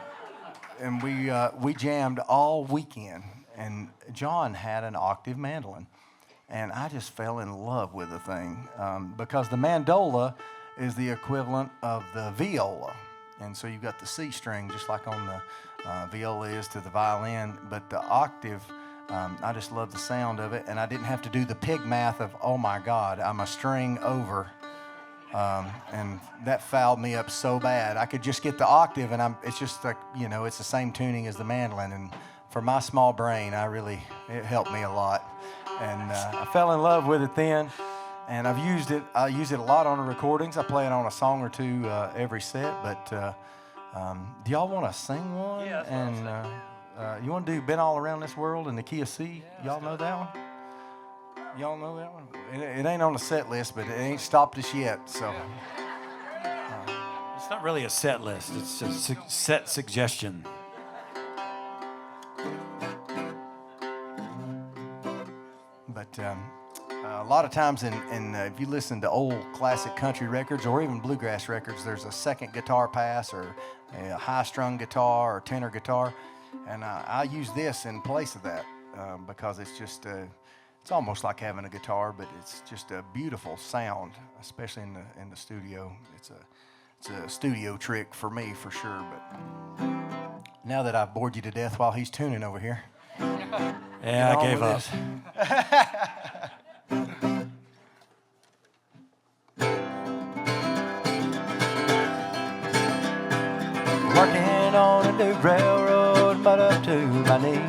we jammed all weekend. And John had an octave mandolin, and I just fell in love with the thing because the mandola is the equivalent of the viola, and so you've got the C string just like on the viola is to the violin, but the octave, I just love the sound of it, and I didn't have to do the pig math of, oh my God, I'm a string over, and that fouled me up so bad. I could just get the octave, and it's just like, it's the same tuning as the mandolin, and for my small brain, it helped me a lot, and I fell in love with it then, and I use it a lot on the recordings. I play it on a song or two every set, but do y'all want to sing one? Yeah, and you want to do "Been All Around This World" in the key of C? Y'all know that one? Y'all know that one? It ain't on the set list, but it ain't stopped us yet. So it's not really a set list. It's a set suggestion. But a lot of times, if you listen to old classic country records or even bluegrass records, there's a second guitar pass or a high-strung guitar or tenor guitar, and I use this in place of that because it's just it's almost like having a guitar, but it's just a beautiful sound, especially in the studio. It's a studio trick for me for sure. But now that I've bored you to death while he's tuning over here, yeah, I gave up. Working on a new railroad, mud up to my knees.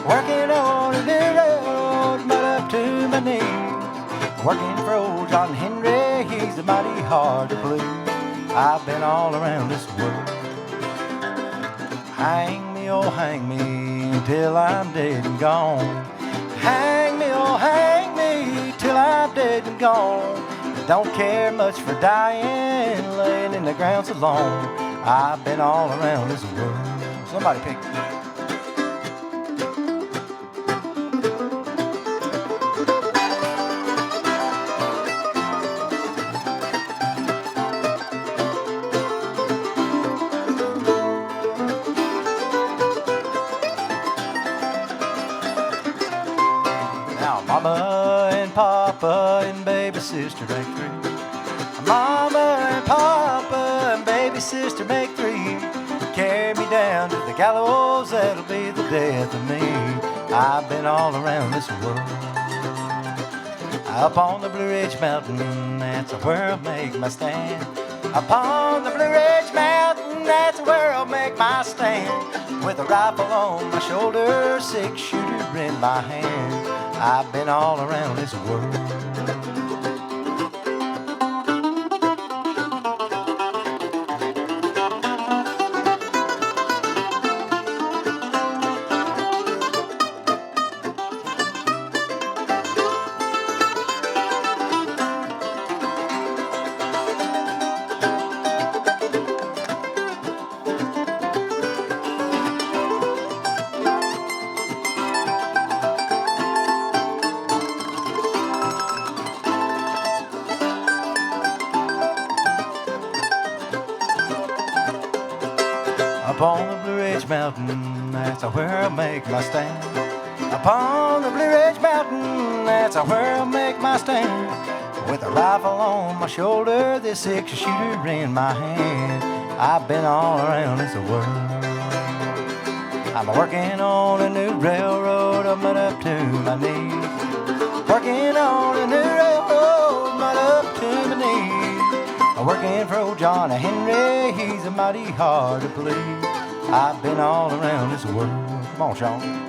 Working on a new railroad, mud up to my knees. Working for old John Henry, he's a mighty hard to please. I've been all around this world. Hang me, oh hang me, till I'm dead and gone. Hang me, oh hang me, till I'm dead and gone. Don't care much for dying, laying in the ground so long. I've been all around this world. somebody pick. Now, Mama and Papa and baby sister back three. Mama and Papa and baby sister make three. Carry me down to the gallows, that'll be the death of me. I've been all around this world. Up on the Blue Ridge Mountain, that's where I'll make my stand. Up on the Blue Ridge Mountain, that's where I'll make my stand. With a rifle on my shoulder, 6-shooter in my hand. I've been all around this world. Up on the Blue Ridge Mountain, that's where I'll make my stand. Up on the Blue Ridge Mountain, that's where I'll make my stand. With a rifle on my shoulder, this 6-shooter in my hand. I've been all around this world. I'm working on a new railroad, I'm up to my knees. Working on a new railroad, I'm up to my knees. I'm working for old John Henry, he's a mighty hard to please. I've been all around this world. Come on, Shawn.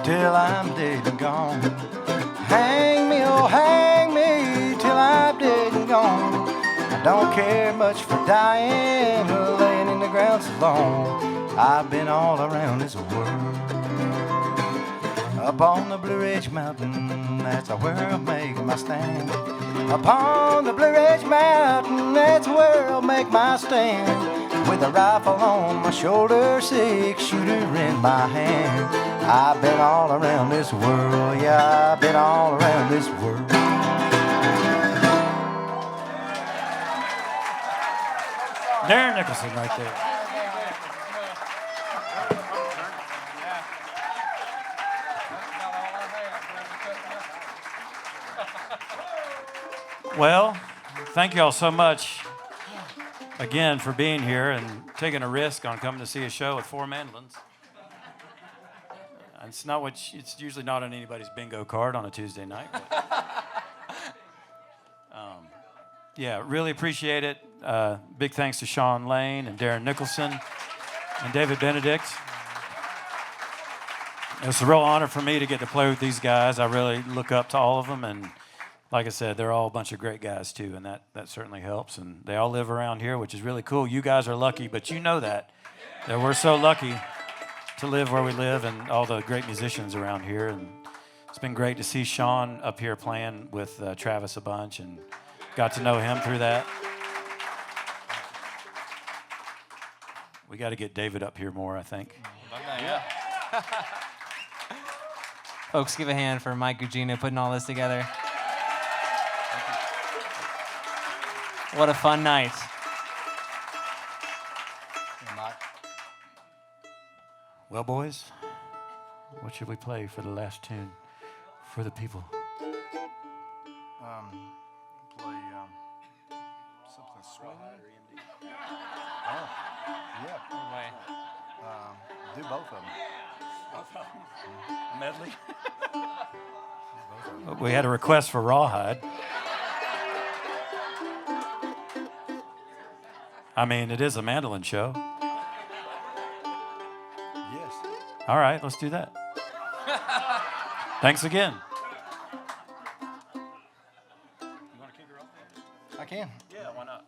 Till I'm dead and gone. Hang me, oh hang me till I'm dead and gone. I don't care much for dying, laying in the ground so long. I've been all around this world. Up on the Blue Ridge Mountain, that's where I'll make my stand. Up on the Blue Ridge Mountain, that's where I'll make my stand. With a rifle on my shoulder, 6-shooter in my hand. I've been all around this world, yeah, I've been all around this world. Darren Nicholson right there. Well, thank you all so much again for being here and taking a risk on coming to see a show with 4 mandolins. It's not what it's usually not on anybody's bingo card on a Tuesday night. But, yeah, really appreciate it. Big thanks to Shawn Lane and Darren Nicholson and David Benedict. It's a real honor for me to get to play with these guys. I really look up to all of them, and like I said, they're all a bunch of great guys too, and that certainly helps. And they all live around here, which is really cool. You guys are lucky, but you know that we're so lucky to live where we live and all the great musicians around here. And it's been great to see Shawn up here playing with Travis a bunch and got to know him through that. We got to get David up here more, I think. Yeah. Folks, give a hand for Mike Guggino putting all this together. What a fun night. Well, boys, what should we play for the last tune for the people? play something swinging. Oh, yeah. Anyway, Do both of them. Medley. We had a request for Rawhide. I mean, it is a mandolin show. Yes. All right, let's do that. Thanks again. I can. Yeah, why not?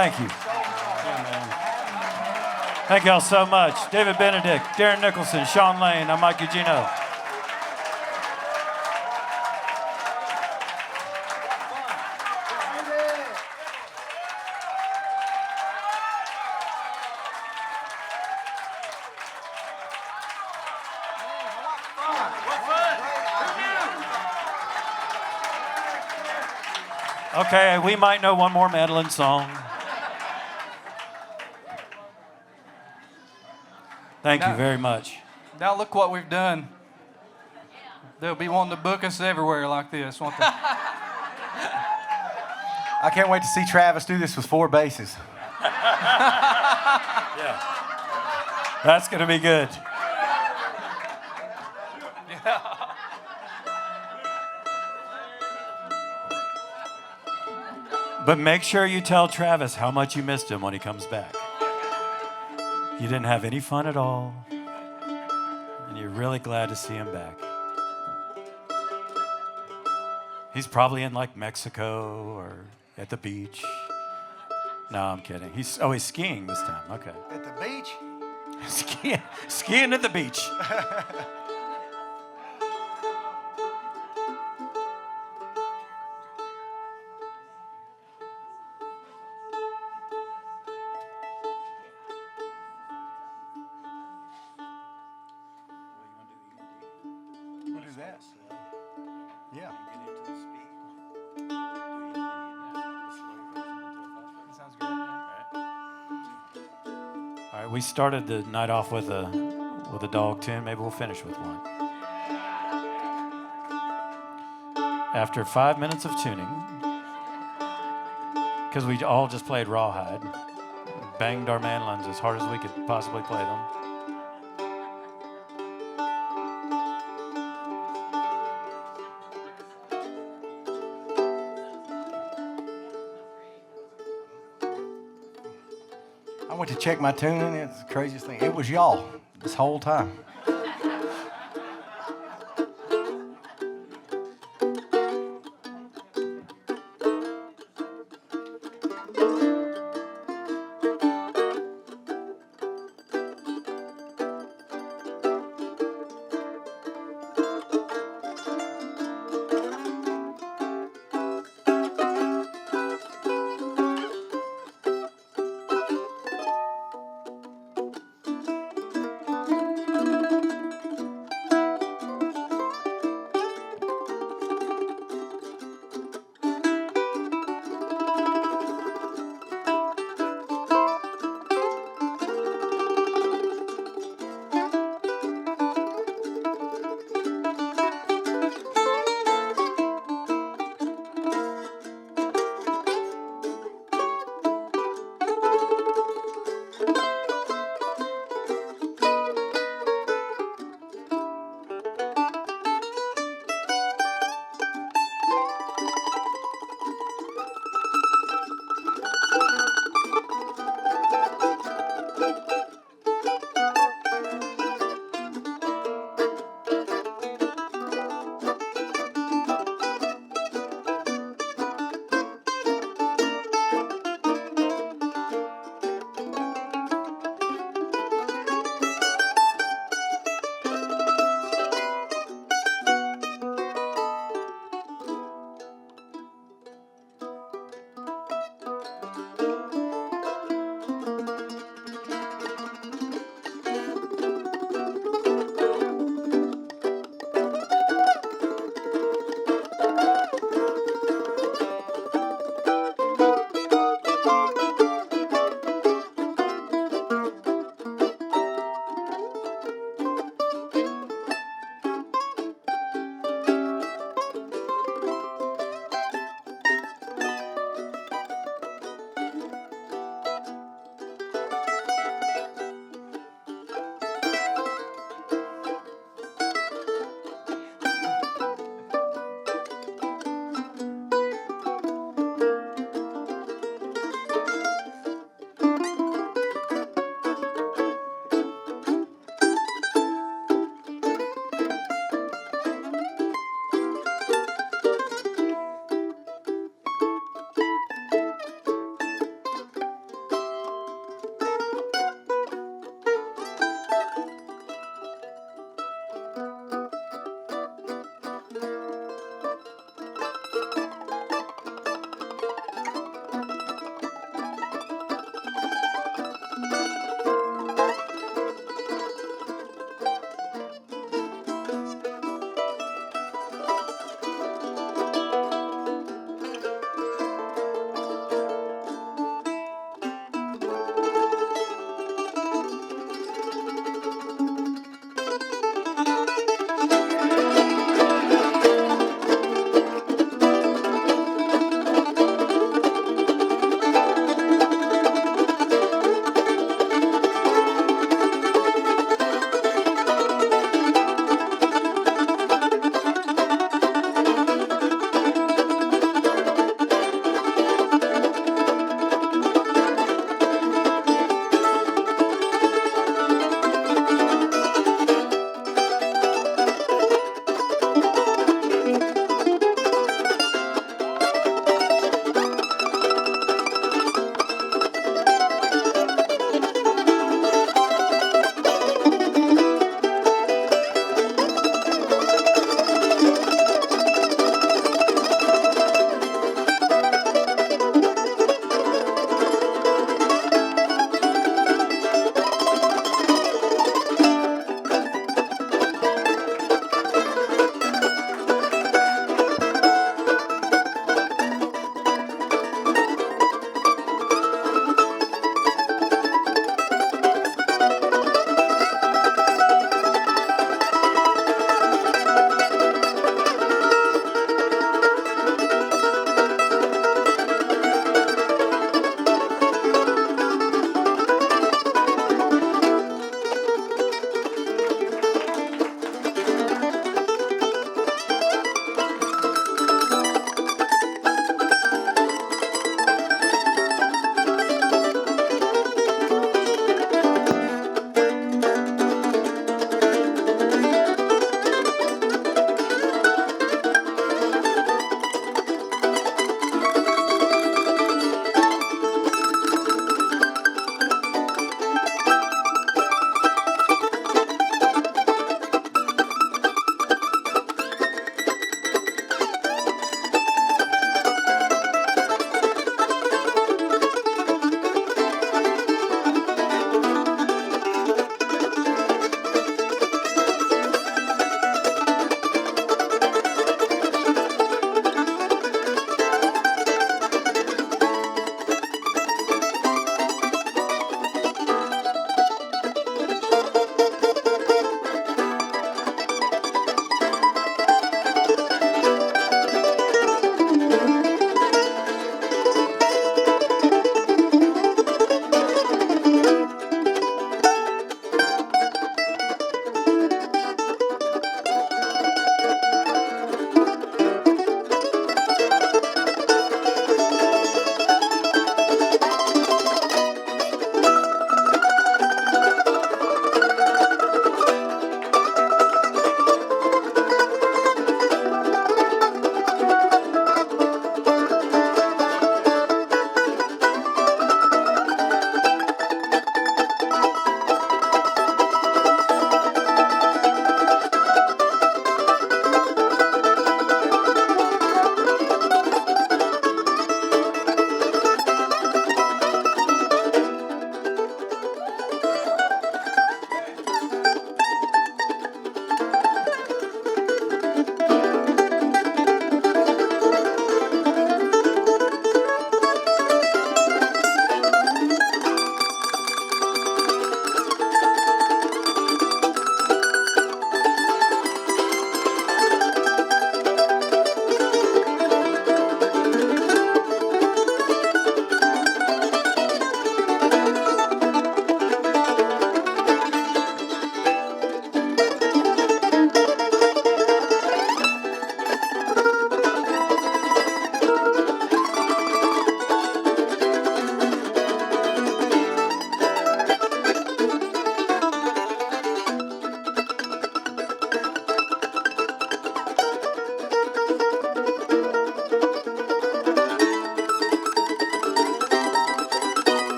Thank you. Yeah, man. Thank y'all so much. David Benedict, Darren Nicholson, Shawn Lane, I'm Mike Guggino. Okay, we might know one more Mandolin song. Thank you very much. Now look what we've done. They'll be wanting to book us everywhere like this, won't they? I can't wait to see Travis do this with 4 basses. Yeah. That's going to be good. But make sure you tell Travis how much you missed him when he comes back. You didn't have any fun at all, and you're really glad to see him back. He's probably in like Mexico or at the beach. No, I'm kidding. He's skiing this time. Okay. At the beach? Skiing at the beach. What is that? Yeah. Sounds good. All right, we started the night off with a dog tune. Maybe we'll finish with one. After 5 minutes of tuning, because we all just played rawhide, banged our mandolins as hard as we could possibly play them. I went to check my tuning. It's the craziest thing. It was y'all this whole time.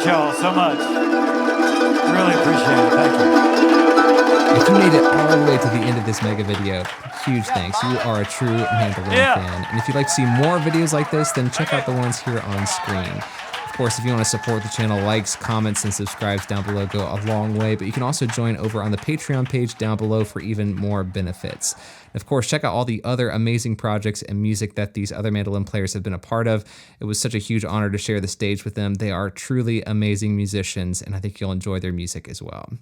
Thanks, y'all, so much. Really appreciate it. Thank you. If you made it all the way to the end of this mega video, huge thanks. You are a true Mandolin fan. And if you'd like to see more videos like this, then check out the ones here on screen. Of course, if you want to support the channel, likes, comments, and subscribes down below go a long way, but you can also join over on the Patreon page down below for even more benefits. And of course, check out all the other amazing projects and music that these other mandolin players have been a part of. It was such a huge honor to share the stage with them. They are truly amazing musicians, and I think you'll enjoy their music as well.